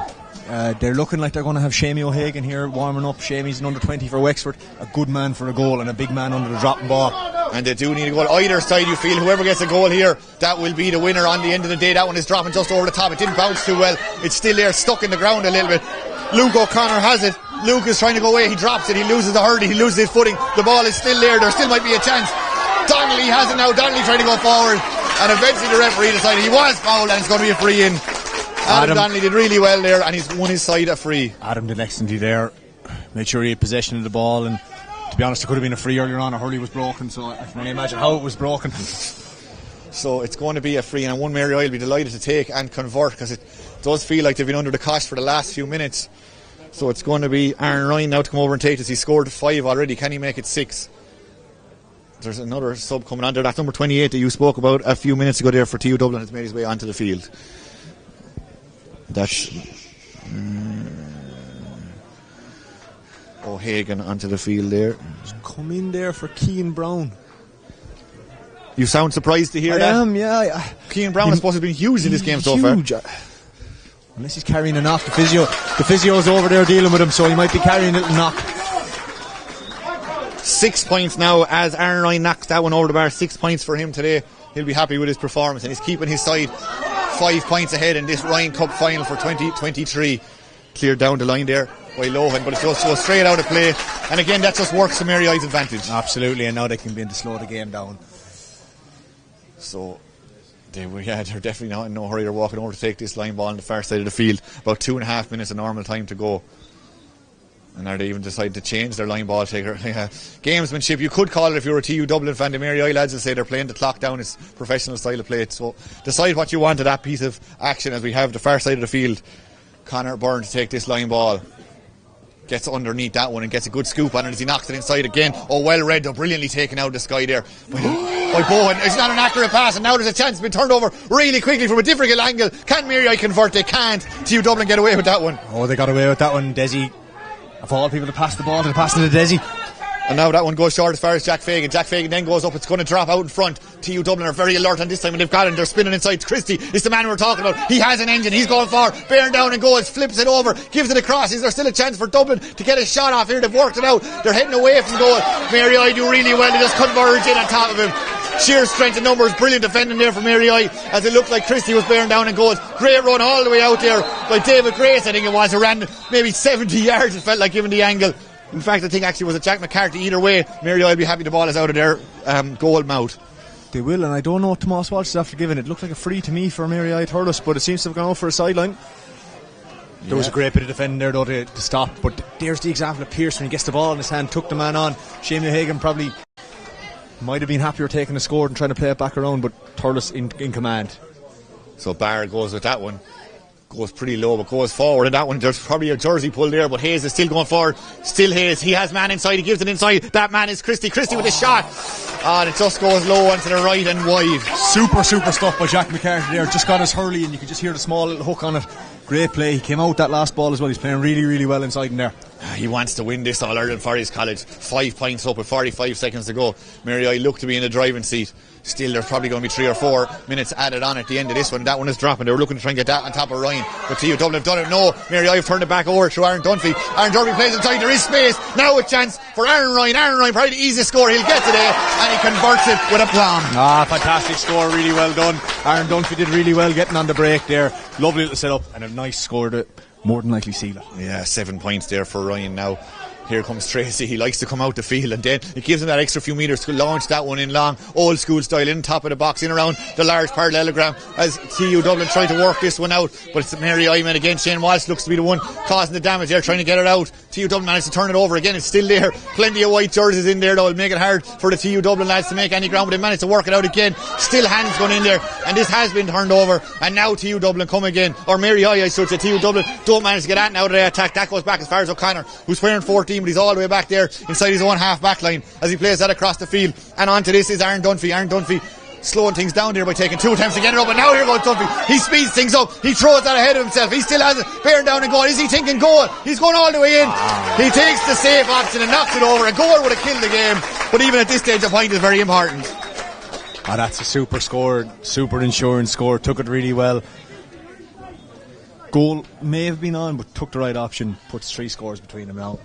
They're looking like they're going to have Shamey O'Hagan here warming up. Shamey's an under 20 for Wexford, a good man for a goal and a big man under the dropping ball. And they do need a goal. Either side, you feel whoever gets a goal here, that will be the winner on the end of the day. That one is dropping just over the top. It didn't bounce too well. It's still there, stuck in the ground a little bit. Luke O'Connor has it. Luke is trying to go away. He drops it. He loses the hurley. He loses his footing. The ball is still there. There still might be a chance. Donnelly has it now. Donnelly trying to go forward. And eventually the referee decided he was fouled and it's going to be a free in. Adam Donnelly did really well there, and he's won his side a free. Adam did excellently there. Made sure he had possession of the ball, and to be honest, it could have been a free earlier on. A hurley was broken, so I can only imagine how it was broken. So it's going to be a free, and one Mary I will be delighted to take and convert, because it does feel like they've been under the cosh for the last few minutes. So it's going to be Aaron Ryan now to come over and take this. He scored 5 already. Can he make it 6? There's another sub coming on there. That's number 28 that you spoke about a few minutes ago there for TU Dublin has made his way onto the field. That's O'Hagan onto the field there. Just come in there for Keane Brown. You sound surprised to hear that? I am, yeah. Keane Brown is supposed to have been huge in this game so far. Unless he's carrying a knock. The physio's over there dealing with him, so he might be carrying a little knock. 6 points now as Aaron Ryan knocks that one over the bar. 6 points for him today. He'll be happy with his performance, and he's keeping his side 5 points ahead in this Ryan Cup final for 2023. Cleared down the line there by Lohan, but it just goes straight out of play. And again, that just works to Mary I's advantage. Absolutely, and now they can begin to slow the game down. So they're definitely not in no hurry. They're walking over to take this line ball on the far side of the field. About 2.5 minutes of normal time to go. And are they even decided to change their line ball taker? Gamesmanship, you could call it if you're a TU Dublin fan. The Mary I lads will say they're playing the clock down. It's professional style of play. So decide what you want of that piece of action as we have the far side of the field. Connor Byrne to take this line ball. Gets underneath that one and gets a good scoop on it as he knocks it inside again. Oh, well read though, brilliantly taken out of the sky there by Bowen. It's not an accurate pass, and now there's a chance to be turned over really quickly from a different angle. Can Mary I convert? They can't. TU Dublin get away with that one. Oh, they got away with that one. Desi, of all people to pass the ball, to pass it to Desi. And now that one goes short as far as Jack Fagan. Jack Fagan then goes up. It's going to drop out in front. TU Dublin are very alert on this time, and they've got it. They're spinning inside. Christie is the man we're talking about. He has an engine. He's going far. Bearing down and goes. Flips it over. Gives it across. Is there still a chance for Dublin to get a shot off here? They've worked it out. They're heading away from goal. Mary I do really well. They just converge in on top of him. Sheer strength and numbers. Brilliant defending there for Mary I, as it looked like Christie was bearing down and goes. Great run all the way out there by David Grace. I think it was. Around maybe 70 yards, it felt like, given the angle. In fact, I think actually it was a Jack McCarthy. Either way, Mary I will be happy the ball is out of their goal mouth. They will, and I don't know what Tomas Walsh is after giving it. It looked like a free to me for Mary I Thurles, but it seems to have gone out for a sideline. There was a great bit of defending there though to stop, but there's the example of Pearce when he gets the ball in his hand, took the man on. Shamey O'Hagan probably might have been happier taking a score and trying to play it back around, but Thurles in command. So Barr goes with that one. Goes pretty low, but goes forward. And that one, there's probably a jersey pull there, but Hayes is still going forward. Still Hayes. He has man inside. He gives it inside. That man is Christie. Christie with a shot. and it just goes low onto the right and wide. Super stuff by Jack McCarthy there. Just got his hurley and you could just hear the small little hook on it. Great play. He came out that last ball as well. He's playing really well inside in there. He wants to win this All-Ireland for his college. 5 points up with 45 seconds to go. Mary I look to be in the driving seat. Still, there's probably going to be 3 or 4 minutes added on at the end of this one. That one is dropping. They were looking to try and get that on top of Ryan. But TU Dublin have done it. No, Mary I have turned it back over to Aaron Dunphy. Aaron Dunphy plays inside. There is space. Now a chance for Aaron Ryan. Aaron Ryan, probably the easiest score he'll get today. And he converts it with a plum. Fantastic score. Really well done. Aaron Dunphy did really well getting on the break there. Lovely little set up and a nice score to more than likely seal it. Yeah, 7 points there for Ryan now. Here comes Tracy. He likes to come out the field and then it gives him that extra few metres to launch that one in long, old school style, in top of the box, in around the large parallelogram as TU Dublin try to work this one out. But it's Mary Iman again. Shane Walsh looks to be the one causing the damage there, trying to get it out. TU Dublin managed to turn it over again. It's still there. Plenty of white jerseys in there though. It'll make it hard for the TU Dublin lads to make any ground, but they managed to work it out again. Still hands going in there, and this has been turned over. And now TU Dublin come again, or Mary I should say. TU Dublin don't manage to get out of the attack. That goes back as far as O'Connor, who's wearing 14, but he's all the way back there inside his own half back line as he plays that across the field. And onto this is Aaron Dunphy. Aaron Dunphy slowing things down there by taking 2 attempts to get it up, and now here goes Dunphy. He speeds things up. He throws that ahead of himself. He still has it bearing down a goal. Is he thinking goal? He's going all the way in. He takes the safe option and knocks it over. A goal would have killed the game, but even at this stage the point is very important. That's a super score, super insurance score. Took it really well. Goal may have been on, but took the right option. Puts 3 scores between them now.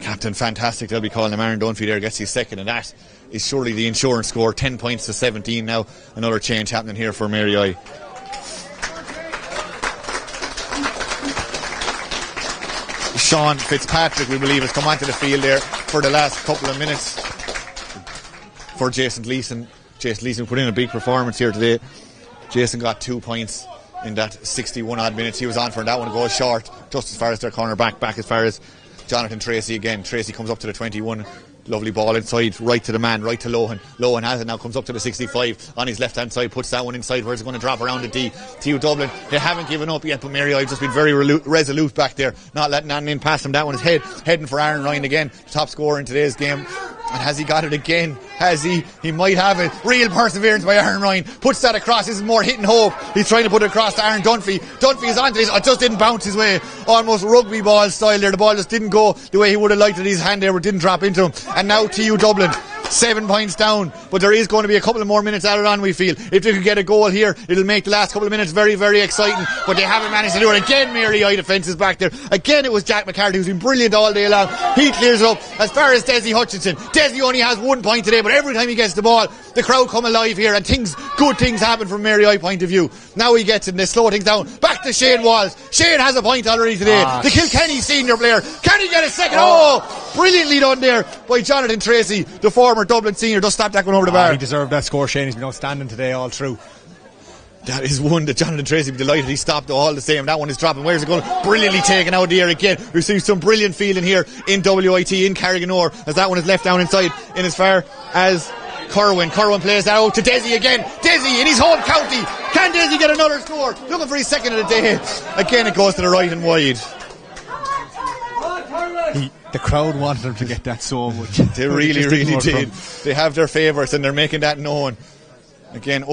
Captain, fantastic. They'll be calling him. Aaron Dunphy there gets his second, and that is surely the insurance score. 10 points to 17 now. Another change happening here for Mary I. Sean Fitzpatrick, we believe, has come onto the field there for the last couple of minutes for Jason Gleeson. Jason Gleeson put in a big performance here today. Jason got 2 points in that 61 odd minutes he was on for, and that one goes short just as far as their corner back as far as Jonathan Tracy again. Tracy comes up to the 21. Lovely ball inside, right to the man, right to Lohan. Lohan has it now, comes up to the 65 on his left hand side, puts that one inside where it's going to drop around the D. TU Dublin, they haven't given up yet, but Mary I have just been very resolute back there, not letting anything in past him. That one is heading for Aaron Ryan again, the top scorer in today's game. And has he got it again? Has he? He might have it. Real perseverance by Aaron Ryan. Puts that across. This is more hit and hope. He's trying to put it across to Aaron Dunphy. Dunphy is onto this. It just didn't bounce his way. Almost rugby ball style there. The ball just didn't go the way he would have liked it. His hand there didn't drop into him. And now TU Dublin, 7 points down, but there is going to be a couple of more minutes added on, we feel. If they could get a goal here, it'll make the last couple of minutes very, very exciting, but they haven't managed to do it. Again, Mary I defence is back there. Again, it was Jack McCarthy who's been brilliant all day long. He clears it up. As far as Desi Hutchinson, Desi only has 1 point today, but every time he gets the ball, the crowd come alive here, and good things happen from Mary I point of view. Now he gets it and they slow things down. Back to Shane Walls. Shane has a point already today. The Kilkenny senior player. Can he get a second? Oh, brilliantly done there by Jonathan Tracy, the former Dublin senior. Just slapped that one over the bar. He deserved that score, Shane. He's been outstanding today all through. That is one that Jonathan Tracy will be delighted he stopped all the same. That one is dropping. Where's it going? Brilliantly taken out the air again. We're seeing some brilliant fielding here in WIT in Carriganore as that one is left down inside in as far as Corwin. Corwin plays that out to Desi again. Desi in his home county. Can Desi get another score? Looking for his second of the day. Again it goes to the right and wide. The crowd wanted him to get that so much. They really, really did. They have their favourites and they're making that known. Again,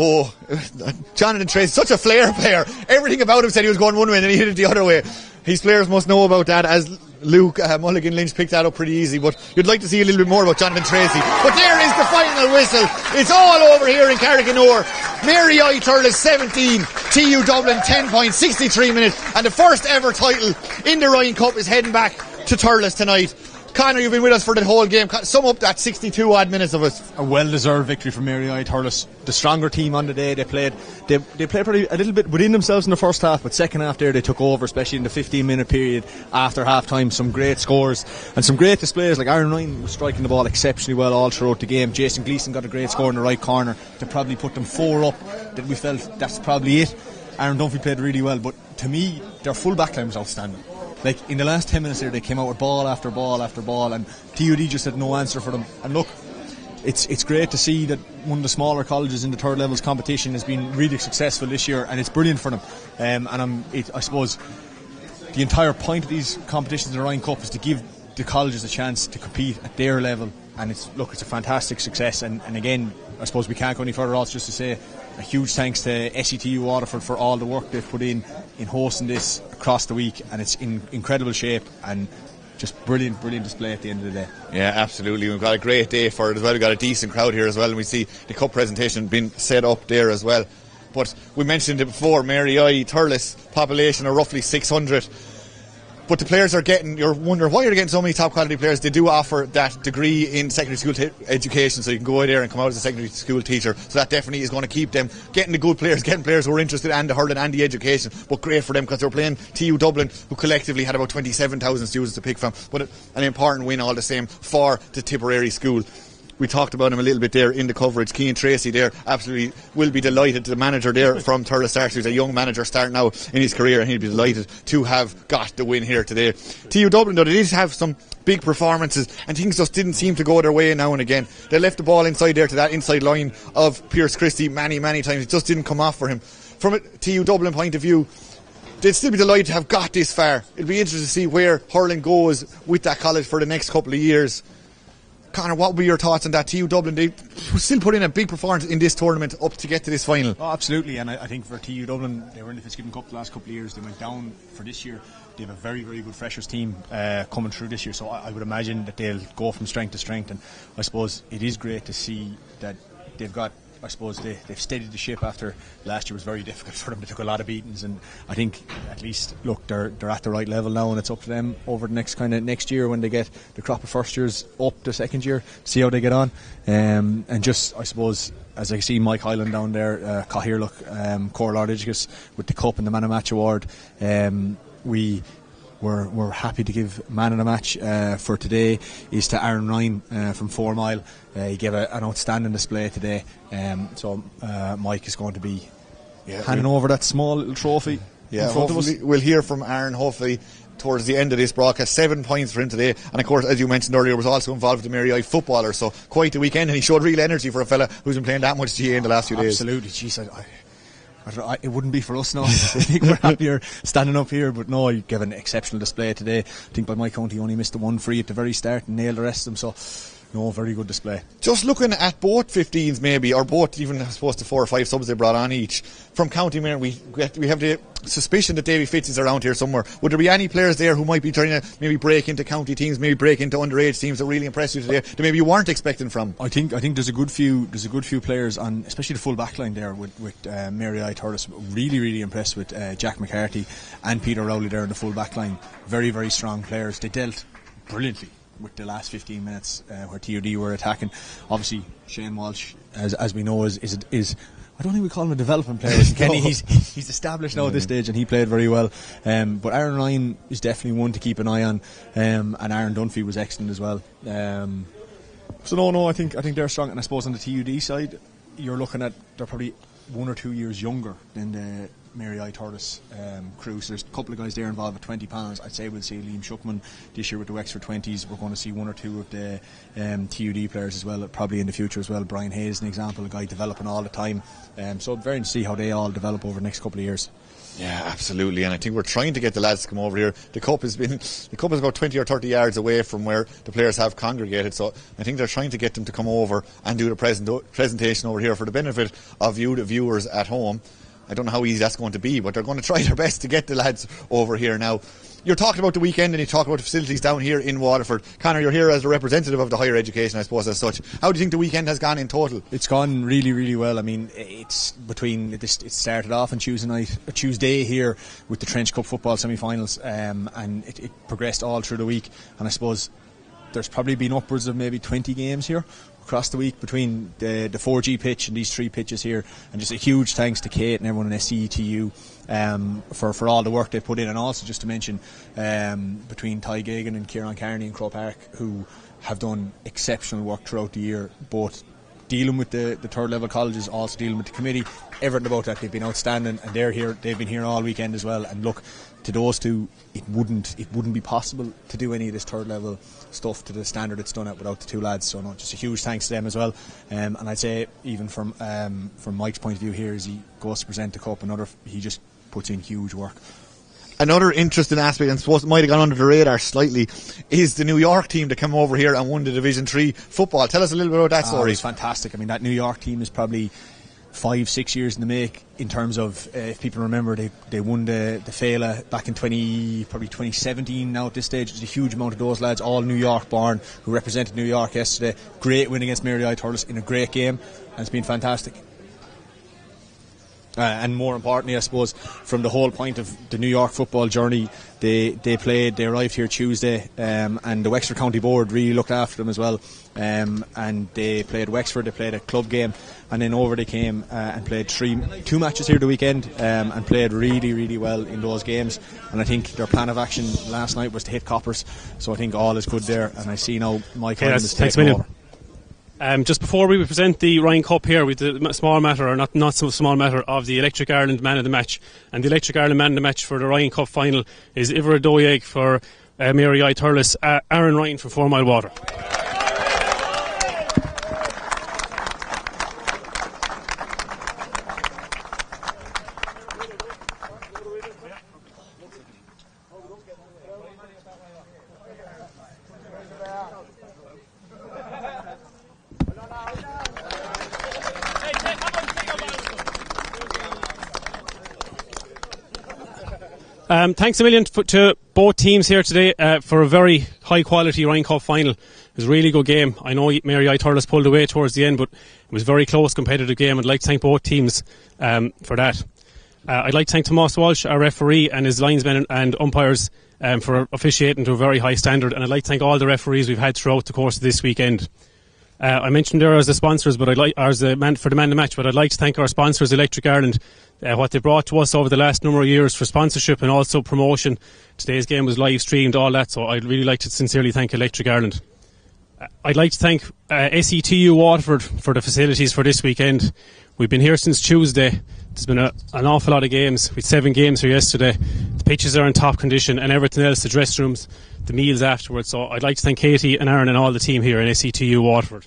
Jonathan Tracy, such a flair player. Everything about him said he was going one way and then he hit it the other way. His players must know about that, as Luke Mulligan Lynch picked that up pretty easy, but you'd like to see a little bit more about Jonathan Tracy. But there is the final whistle. It's all over here in Carriganore. Mary I Thurles 17, TU Dublin 10 points, 63 minutes, and the first ever title in the Ryan Cup is heading back to Thurles tonight. Connor, you've been with us for the whole game. Sum up that 62 odd minutes of it. A well-deserved victory for Mary I Thurles. The stronger team on the day. They played probably a little bit within themselves in the first half, but second half there they took over, especially in the 15-minute period after half-time. Some great scores and some great displays. Like Aaron Ryan was striking the ball exceptionally well all throughout the game. Jason Gleeson got a great score in the right corner to probably put them 4 up. That we felt that's probably it. Aaron Dunphy played really well, but to me their full back line was outstanding. Like in the last 10 minutes there, they came out with ball after ball after ball, and TUD just had no answer for them. And look, it's great to see that one of the smaller colleges in the third levels competition has been really successful this year, and it's brilliant for them. I suppose the entire point of these competitions in the Ryan Cup is to give the colleges a chance to compete at their level and it's a fantastic success. And again, I suppose we can't go any further else just to say a huge thanks to SETU Waterford for all the work they've put in hosting this across the week, and it's in incredible shape and just brilliant display at the end of the day. Yeah, absolutely. We've got a great day for it as well. We've got a decent crowd here as well, and we see the cup presentation being set up there as well. But we mentioned it before, Mary I, Thurles, population of roughly 600. But the players are getting, you're wondering why you're getting so many top quality players. They do offer that degree in secondary school education, so you can go there and come out as a secondary school teacher. So that definitely is going to keep them getting the good players, getting players who are interested in the hurling and the education. But great for them because they're playing TU Dublin, who collectively had about 27,000 students to pick from. But an important win all the same for the Tipperary school. We talked about him a little bit there in the coverage. Cian Tracy there absolutely will be delighted. The manager there from Thurles Stars, who's a young manager starting now in his career, and he'll be delighted to have got the win here today. TU Dublin, though, they did have some big performances and things just didn't seem to go their way now and again. They left the ball inside there to that inside line of Pierce Christie many times. It just didn't come off for him. From a TU Dublin point of view, they'd still be delighted to have got this far. It'll be interesting to see where hurling goes with that college for the next couple of years. Conor, what would be your thoughts on that? TU Dublin, they still put in a big performance in this tournament up to get to this final. Oh, absolutely, and I think for TU Dublin, they were in the Fitzgibbon Cup the last couple of years. They went down for this year. They have a very good freshers team coming through this year, so I would imagine that they'll go from strength to strength, and I suppose it is great to see that they've got, I suppose they've steadied the ship after last year was very difficult for them. They took a lot of beatings, and I think at least, look, they're at the right level now, and it's up to them over the next year when they get the crop of first years up to second year, see how they get on. And just, I suppose, as I see Mike Hyland down there, Cahirlock, Cor Lord Idicus with the cup and the Man of Match award, we're happy to give man of the match for today is to Aaron Ryan from 4 Mile. He gave an outstanding display today, so Mike is going to be handing over that small little trophy in front of us. We'll hear from Aaron hopefully towards the end of this broadcast. 7 points for him today, and of course, as you mentioned earlier, was also involved with the Mary I footballer, so quite the weekend, and he showed real energy for a fella who's been playing that much GA in the last few days. Absolutely, jeez, it wouldn't be for us now. I think we're happier standing up here, but no, he gave an exceptional display today. I think by my count he only missed the one free at the very start and nailed the rest of them, so no, very good display. Just looking at both 15s maybe, or both even I suppose the 4 or 5 subs they brought on each from County Mayo, we have the suspicion that Davy Fitz is around here somewhere. Would there be any players there who might be trying to maybe break into county teams, maybe break into underage teams that really impressed you today, that maybe you weren't expecting from? I think there's a good few players on, especially the full back line there with Mary I Thurles. Really impressed with Jack McCarthy and Peter Rowley there in the full back line. Very strong players. They dealt brilliantly with the last 15 minutes where TUD were attacking. Obviously Shane Walsh, as we know, is I don't think we call him a development player. Kenny, he's established now at this stage, and he played very well. But Aaron Ryan is definitely one to keep an eye on, and Aaron Dunphy was excellent as well. So no, I think they're strong. And I suppose on the TUD side, you're looking at they're probably 1 or 2 years younger than the Mary I Thurles crew. So there's a couple of guys there involved with 20 pounds. I'd say we'll see Liam Shuckman this year with the Wexford 20s. We're going to see 1 or 2 of the TUD players as well, probably in the future as well. Brian Hayes, an example, a guy developing all the time. So very interesting to see how they all develop over the next couple of years. Yeah, absolutely, and I think we're trying to get the lads to come over here. The cup is about 20 or 30 yards away from where the players have congregated, so I think they're trying to get them to come over and do the presentation over here for the benefit of you, the viewers at home. I don't know how easy that's going to be, but they're going to try their best to get the lads over here now. You're talking about the weekend and you talk about the facilities down here in Waterford. Conor, you're here as a representative of the higher education, I suppose, as such. How do you think the weekend has gone in total? It's gone really well. I mean, it started off on Tuesday here with the Trench Cup football semi-finals, and it progressed all through the week. And I suppose there's probably been upwards of maybe 20 games here across the week between the 4G pitch and these 3 pitches here, and just a huge thanks to Kate and everyone in SETU for all the work they put in, and also just to mention between Ty Gagan and Kieran Carney and Crow Park, who have done exceptional work throughout the year, both dealing with the third level colleges, also dealing with the committee, everything about that. They've been outstanding, and they've been here all weekend as well. And look, to those two, it wouldn't be possible to do any of this third level stuff to the standard it's done at without the 2 lads. So no, just a huge thanks to them as well. And I'd say even from Mike's point of view here, as he goes to present the cup, he just puts in huge work. Another interesting aspect, and suppose it might have gone under the radar slightly, is the New York team that came over here and won the Division 3 football. Tell us a little bit about that story. It's fantastic. I mean, that New York team is probably 5-6 years in the make in terms of, if people remember, they won the Fela back in 2017 now at this stage. There's a huge amount of those lads, all New York born, who represented New York yesterday. Great win against Mary Thurles in a great game, and it's been fantastic. And more importantly, I suppose, from the whole point of the New York football journey, they arrived here Tuesday, and the Wexford County Board really looked after them as well, and they played Wexford, they played a club game, and then over they came and played two matches here the weekend, and played really, really well in those games. And I think their plan of action last night was to hit coppers, so I think all is good there, and I see now Mike is taking over. Just before we present the Ryan Cup here, with the small matter, or not so small matter, of the Electric Ireland Man of the Match. And the Electric Ireland Man of the Match for the Ryan Cup final is Ivor Doyeg for Mary Thurles, Aaron Ryan for 4 Mile Water. Thanks a million to both teams here today for a very high quality Ryan Cup final. It was a really good game. I know Mary Thurles pulled away towards the end, but it was a very close competitive game. I'd like to thank both teams for that. I'd like to thank Tomas Walsh, our referee, and his linesmen and umpires for officiating to a very high standard, and I'd like to thank all the referees we've had throughout the course of this weekend. I mentioned there as the sponsors, but for the man of the match, but I'd like to thank our sponsors, Electric Ireland, what they brought to us over the last number of years for sponsorship and also promotion. Today's game was live streamed, all that, so I'd really like to sincerely thank Electric Ireland. I'd like to thank SETU Waterford for the facilities for this weekend. We've been here since Tuesday. There's been an awful lot of games. We had 7 games here yesterday. The pitches are in top condition, and everything else, the dressing rooms, the meals afterwards. So I'd like to thank Katie and Aaron and all the team here in SETU Waterford.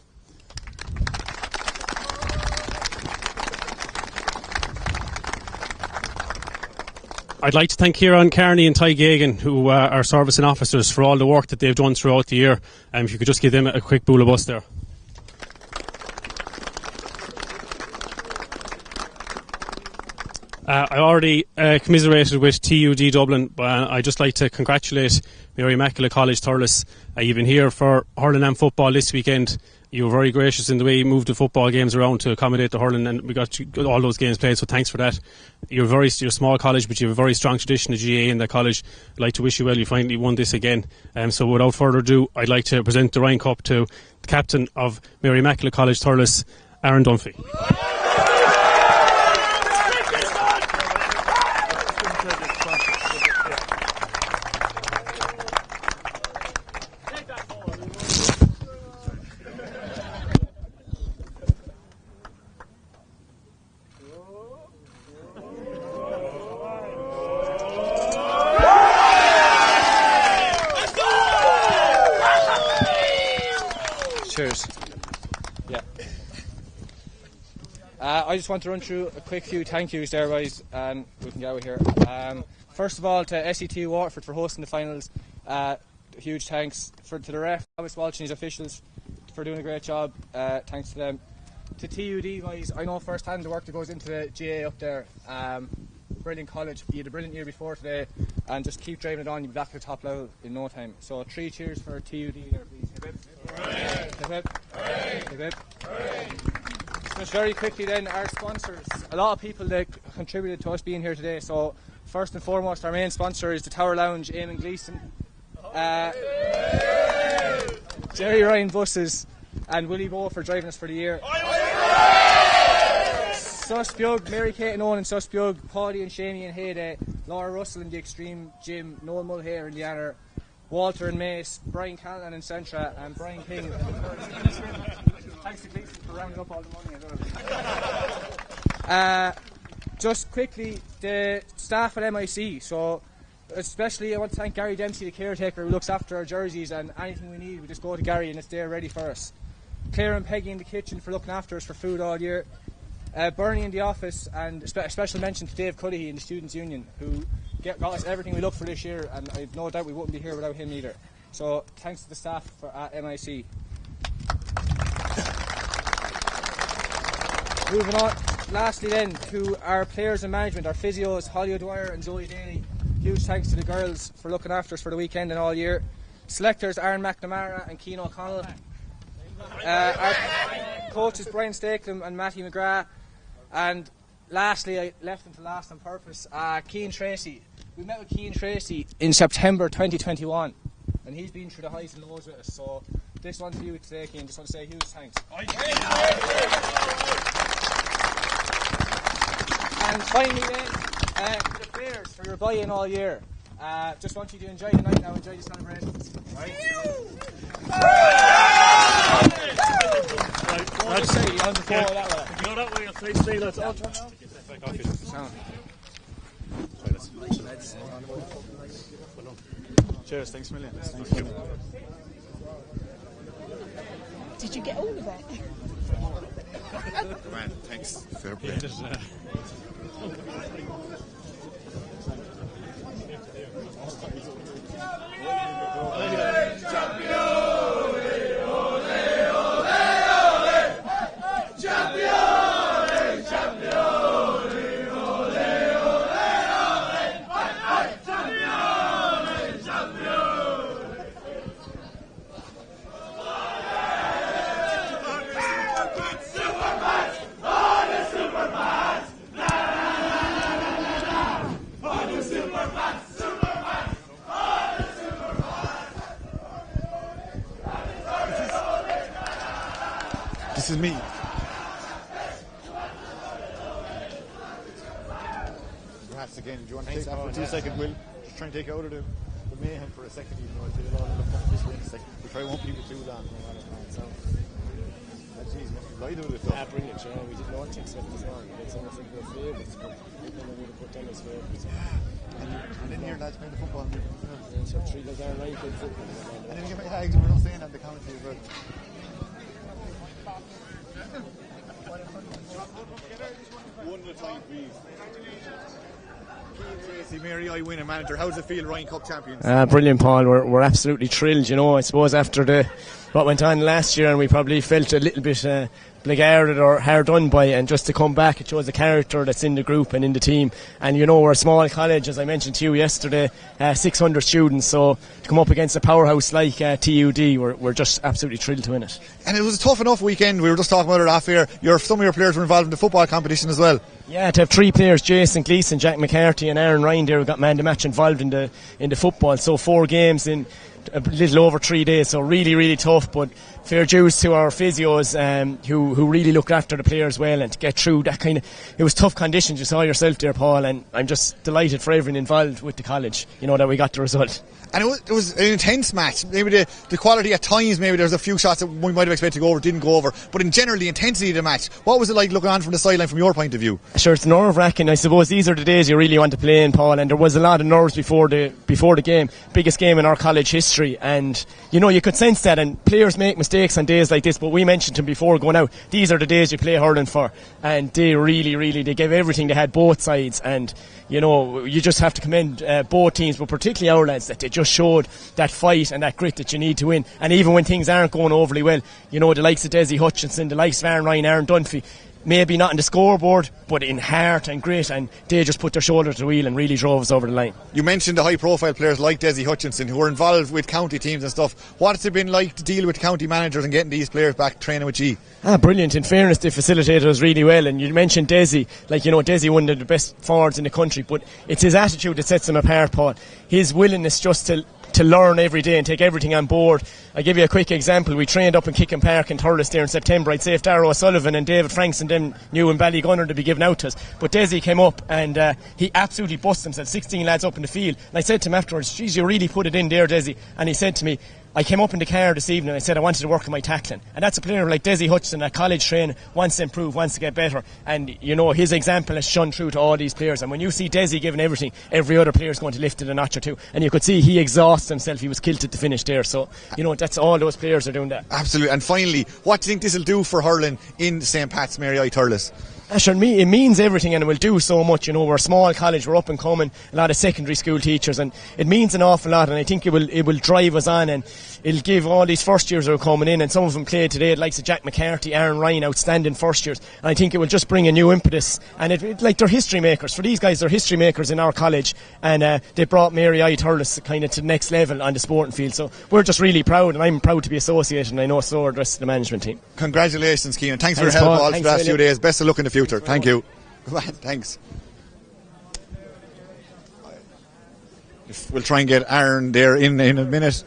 I'd like to thank Kieran Carney and Ty Gagan, who are servicing officers, for all the work that they've done throughout the year. If you could just give them a quick bool of bus there. I already commiserated with TUD Dublin, but I'd just like to congratulate Mary Immaculate College Thurles. You've been here for hurling and football this weekend. You were very gracious in the way you moved the football games around to accommodate the hurling, and we got all those games played, so thanks for that. You're a small college, but you have a very strong tradition of GA in that college. I'd like to wish you well. You finally won this again. So without further ado, I'd like to present the Ryan Cup to the captain of Mary Immaculate College Thurles, Aaron Dunphy. Cheers. Yeah. I just want to run through a quick few thank yous there, guys, and we can get out of here. First of all, to SETU Waterford for hosting the finals. Huge thanks to the ref, Thomas Walsh and his officials for doing a great job. Thanks to them. To TUD, guys, I know firsthand the work that goes into the GA up there. Brilliant college. You had a brilliant year before today, and just keep driving it on. You'll be back at the top level in no time. So 3 cheers for TUD there, please. Hip hip. Hip hip. Hip hip. Just very quickly then, our sponsors. A lot of people that contributed to us being here today. So first and foremost, our main sponsor is the Tower Lounge, Eamon Gleeson. Jerry Ryan Buses and Willie Bowe for driving us for the year. Susbiog, Mary Kate and Owen and Susbiog, Paddy and Shamey and Hayday, Laura Russell in the Extreme Gym, Noel Mulhare in the Honor, Walter and Mace, Brian Callanan in Centra, and Brian King. Thanks to Gleeson for rounding up all the money. Just quickly, the staff at MIC. So, especially I want to thank Gary Dempsey, the caretaker, who looks after our jerseys, and anything we need, we just go to Gary and it's there ready for us. Claire and Peggy in the kitchen for looking after us for food all year. Bernie in the office, and a special mention to Dave Cuddihy in the Students' Union, who got us everything we looked for this year, and I've no doubt we wouldn't be here without him either. So thanks to the staff at MIC. Moving on, lastly then, to our players and management, our physios, Holly O'Dwyer and Zoe Daly. Huge thanks to the girls for looking after us for the weekend and all year. Selectors, Aaron McNamara and Keane O'Connell. Our coaches, Brian Stakelum and Matty McGrath. And lastly, I left them to last on purpose, Keane Tracy. We met with Keane Tracy in September 2021, and he's been through the highs and lows with us. So this one's for you today, Keane. Just want to say a huge thanks. And finally then, to the players for your buy-in all year. Just want you to enjoy the night now, enjoy the celebrations. Right? What do you say? You're on the floor that way. You go that way, I'll say that's all. Cheers, thanks a million. Did you get all of it? Man, thanks. Fair play. This is me. Congrats again. Do you want to take that for 2 seconds, Will? Just try and take out of the mayhem for a second, even though I did it all in the fun this way in a second. We'll try won't keep it too long. Jeez, must be right out of it though. Brilliant, you know, we didn't want to accept this long. It's almost like we're favourites, but people would have put them as favourites. And then here lads playing the football. So treat us our life in football. And then you get my tags, we're not saying that in the commentary as well. One at a time, please. Tracy, Mary, I win a manager. How does it feel, Ryan Cup champions? Brilliant, Paul. We're absolutely thrilled, you know. I suppose after what went on last year, and we probably felt a little bit blackguarded or hard done by it, and just to come back, it shows the character that's in the group and in the team. And you know, we're a small college, as I mentioned to you yesterday, 600 students, so to come up against a powerhouse like TUD, we're just absolutely thrilled to win it. And it was a tough enough weekend. We were just talking about it off air. Some of your players were involved in the football competition as well. Yeah, to have 3 players, Jason Gleeson, Jack McCarthy and Aaron Ryan there, who got man of the match involved in the football. So 4 games in a little over 3 days, so really, really tough, but fair dues to our physios who really looked after the players well, and to get through that kind of, it was tough conditions. You saw yourself there, Paul, and I'm just delighted for everyone involved with the college, you know, that we got the result. And it was an intense match. Maybe the quality at times, maybe there's a few shots that we might have expected to go over, didn't go over, but in general the intensity of the match, what was it like looking on from the sideline from your point of view? Sure, it's nerve-wracking. I suppose these are the days you really want to play in, Paul, and there was a lot of nerves before the game, biggest game in our college history, and you know, you could sense that, and players make mistakes on days like this, but we mentioned to them before going out, these are the days you play hurling for, and they really they gave everything. They had both sides, and you know, you just have to commend both teams, but particularly our lads, that they just showed that fight and that grit that you need to win. And even when things aren't going overly well, you know, the likes of Desi Hutchinson, the likes of Aaron Ryan, Aaron Dunphy, maybe not in the scoreboard, but in heart and grit, and they just put their shoulder to the wheel and really drove us over the line. You mentioned the high profile players like Desi Hutchinson who are involved with county teams and stuff. What has it been like to deal with county managers and getting these players back training with G? Brilliant. In fairness, they facilitated us really well, and you mentioned Desi, like, you know, Desi, one of the best forwards in the country, but it's his attitude that sets him apart, Paul. His willingness just to learn every day and take everything on board. I'll give you a quick example. We trained up in Kickham Park in Thurles there in September. I'd say if Darragh O'Sullivan and David Franks and them knew in Ballygunner to be given out to us. But Desi came up and he absolutely busted himself, 16 lads up in the field. And I said to him afterwards, geez, you really put it in there, Desi. And he said to me, I came up in the car this evening and I said I wanted to work on my tackling. And that's a player like Desi Hutchinson at college training, wants to improve, wants to get better. And, you know, his example has shone through to all these players. And when you see Desi giving everything, every other player is going to lift it a notch or two. And you could see he exhausted himself. He was kilted to finish there. So, you know, that's all those players are doing that. Absolutely. And finally, what do you think this will do for hurling in St. Pat's, Mary I Thurles? Sure, it means everything, and it will do so much. We're a small college, we're up and coming, a lot of secondary school teachers, and it means an awful lot. And I think it will drive us on, and it'll give all these first years who are coming in, and some of them played today, like Jack McCarthy, Aaron Ryan, outstanding first years. And I think it will just bring a new impetus. And they're history makers for these guys. They're history makers in our college, and they brought Mary I Thurles kind of to the next level on the sporting field. So we're just really proud, and I'm proud to be associated, and I know so are the rest of the management team. Congratulations, Cian. Thanks for your help all for the last few days. Best of luck in the future. Thank you. Thanks. We'll try and get Aaron there in a minute.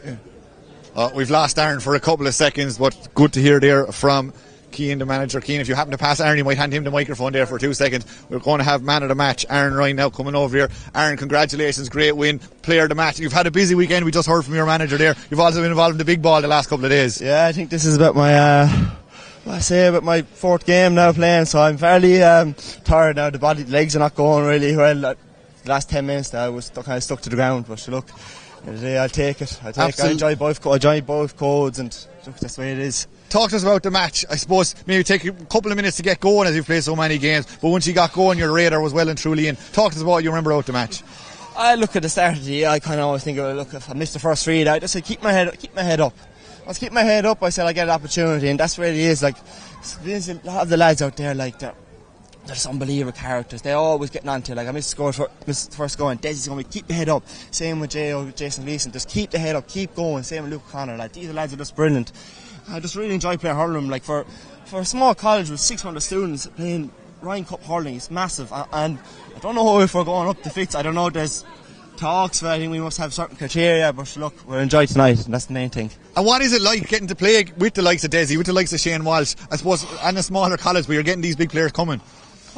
We've lost Aaron for a couple of seconds, but good to hear there from Cian, the manager. Cian, if you happen to pass Aaron, you might hand him the microphone there for 2 seconds. We're going to have man of the match, Aaron Ryan, now coming over here. Aaron, congratulations, great win, player of the match. You've had a busy weekend, we just heard from your manager there. You've also been involved in the big ball the last couple of days. Yeah, I think this is about about my fourth game now playing, so I'm fairly tired now. The legs are not going really well. The last 10 minutes now I was kind of stuck to the ground, but look, I'll take it. I enjoy both codes, and look, that's the way it is. Talk to us about the match. I suppose maybe take a couple of minutes to get going as you've played so many games, but once you got going your radar was well and truly in. Talk to us about what you remember about the match. I look at the start of the year, I kind of always think, look, if I missed the first read, I just said keep my head up. Let's keep my head up. I said I get an opportunity, and that's where it is. Like, there's a lot of the lads out there, like they're just unbelievable characters. They're always getting on to it. Like, I missed the first goal, and Desi's going to keep the head up. Same with Jason Gleeson, just keep the head up, keep going. Same with Luke Connor. Like, these lads are just brilliant. I just really enjoy playing hurling. Like, for a small college with 600 students playing Ryan Cup hurling, it's massive. And I don't know if we're going up the fits. I don't know. There's talks, but I think we must have certain criteria, but look, we'll enjoy tonight, and that's the main thing. And what is it like getting to play with the likes of Desi, with the likes of Shane Walsh, I suppose, and a smaller college where you're getting these big players coming?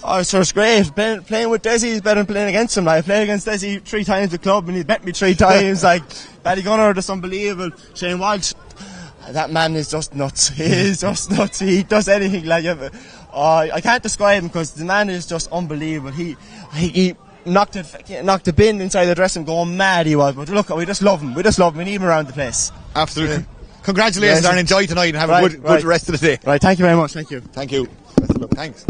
Oh, so it's great. Playing with Desi is better than playing against him. I played against Desi 3 times at the club, and he bet me 3 times. Like, Ballygunner, just unbelievable. Shane Walsh, that man is just nuts. He is just nuts. He does anything like I can't describe him, because the man is just unbelievable. He knocked the bin inside the dressing room, going mad he was. But look, we just love him. We need him around the place. Absolutely. Yeah. Congratulations, and enjoy tonight, and have a good rest of the day. Right, thank you very much. Thank you. Thank you. Thanks.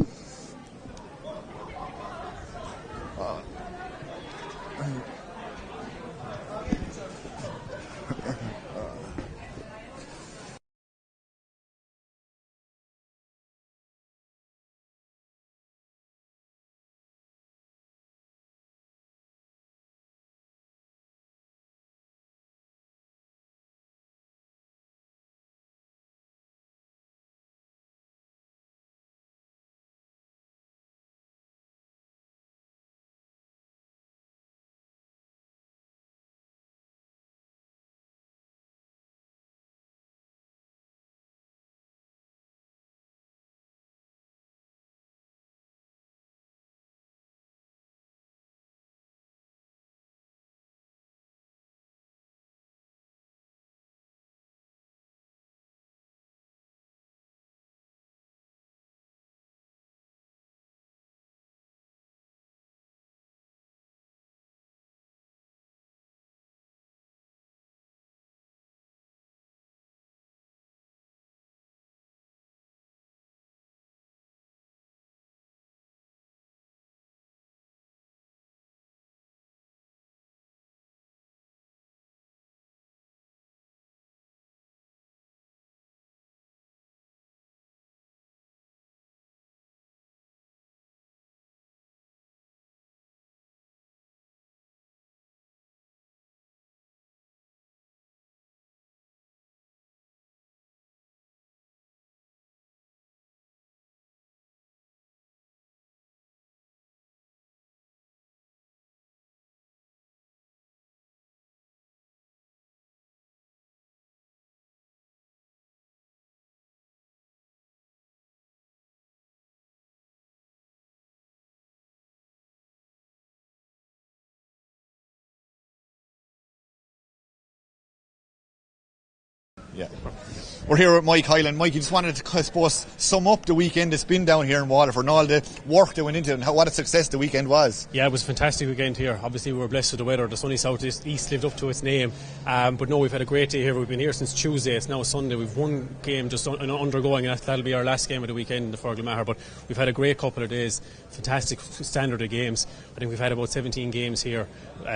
Yeah. We're here with Mike Hyland. Mike, you just wanted to, I suppose, sum up the weekend that's been down here in Waterford and all the work that went into it and what a success the weekend was. Yeah, it was a fantastic weekend here. Obviously, we were blessed with the weather. The sunny south east lived up to its name. But no, we've had a great day here. We've been here since Tuesday. It's now Sunday. We've one game just undergoing, and that'll be our last game of the weekend in the Fergal Maher. But we've had a great couple of days. Fantastic standard of games. I think we've had about 17 games here,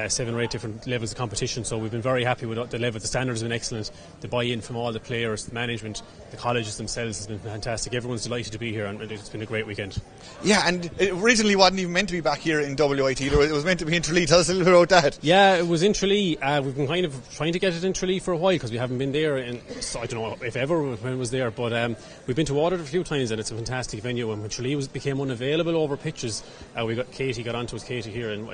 7 or 8 different levels of competition. So we've been very happy with the level. The standard has been excellent. The buy-in from all the players, the management, the colleges themselves has been fantastic. Everyone's delighted to be here, and it's been a great weekend. Yeah, and it originally wasn't even meant to be back here in WIT. It was meant to be in Tralee. Tell us a little bit about that. Yeah, it was in Tralee. We've been kind of trying to get it in Tralee for a while because we haven't been there in, so I don't know if ever when it was there, but we've been to Waterford a few times, and it's a fantastic venue. And when Tralee became unavailable over pitches, Katie got onto us, Katie here in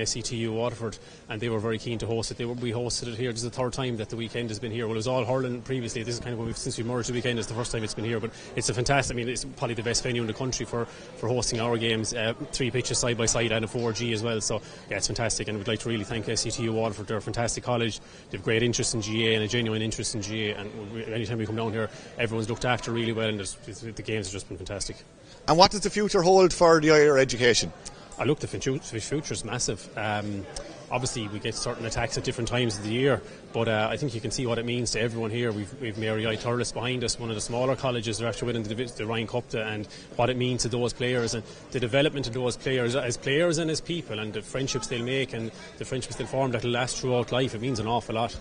SETU Waterford, and they were very keen to host it. We hosted it here. This is the third time that the weekend has been here. Well, it was all hurling previously. This is kind of since we merged the weekend, it's the first time it's been here, but it's a fantastic. I mean, it's probably the best venue in the country for hosting our games. 3 pitches side by side and a 4G as well. So yeah, it's fantastic, and we'd like to really thank SETU Waterford. They're a fantastic college. They have great interest in GA and a genuine interest in GA. And anytime we come down here, everyone's looked after really well, and the games have just been fantastic. And what does the future hold for the higher education? I look, the future's massive. Obviously, we get certain attacks at different times of the year, but I think you can see what it means to everyone here. We've Mary I. Turles behind us, one of the smaller colleges. They're actually winning the Ryan Cup, and what it means to those players and the development of those players as players and as people, and the friendships they'll make and the friendships they'll form that'll last throughout life. It means an awful lot.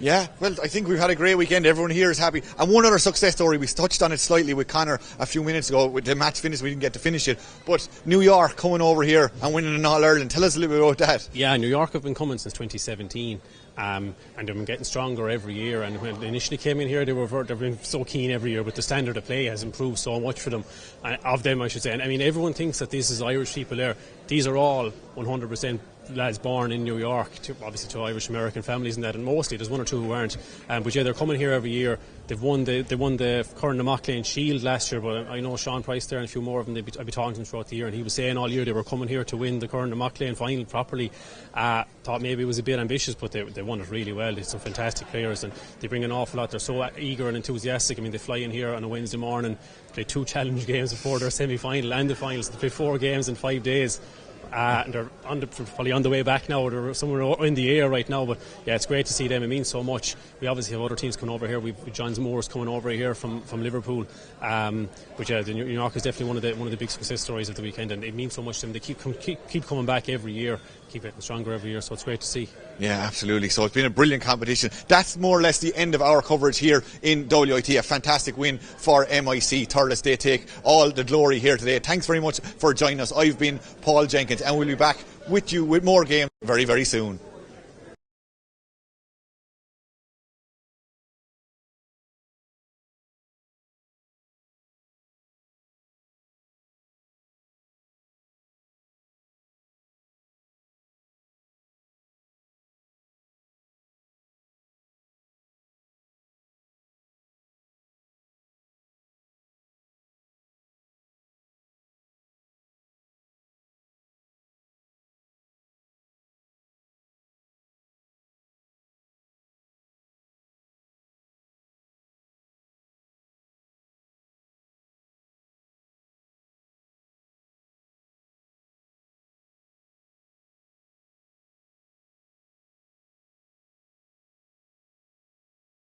Yeah, well, I think we've had a great weekend. Everyone here is happy. And one other success story, we touched on it slightly with Connor a few minutes ago. With the match finish, we didn't get to finish it. But New York coming over here and winning an All-Ireland. Tell us a little bit about that. Yeah, New York have been coming since 2017. And they've been getting stronger every year, and when they initially came in here they've been so keen every year, but the standard of play has improved so much for them, of them I should say. And I mean, everyone thinks that this is Irish people there. These are all 100% lads born in New York, obviously to Irish American families and that, and mostly there's 1 or 2 who aren't, but yeah, they're coming here every year. They won the Curran Namaklein Shield last year, but I know Sean Price there and a few more of them. I'd be talking to him throughout the year, and he was saying all year they were coming here to win the Curran Namaklein final properly. Thought maybe it was a bit ambitious, but they won it really well. They're some fantastic players, and they bring an awful lot. They're so eager and enthusiastic. I mean, they fly in here on a Wednesday morning, play 2 challenge games before their semi-final and the finals. They play 4 games in 5 days. And they're probably on the way back now. They're somewhere in the air right now, but yeah, it's great to see them. It means so much. We obviously have other teams coming over here. We've John Moore's coming over here from Liverpool, but yeah, the New York is definitely one of the big success stories of the weekend, and it means so much to them. They keep coming back every year, keep getting stronger every year, so it's great to see. Yeah, absolutely. So it's been a brilliant competition. That's more or less the end of our coverage here in WIT. A fantastic win for MIC Thurles. They take all the glory here today. Thanks very much for joining us. I've been Paul Jenkins, and we'll be back with you with more games very, very soon.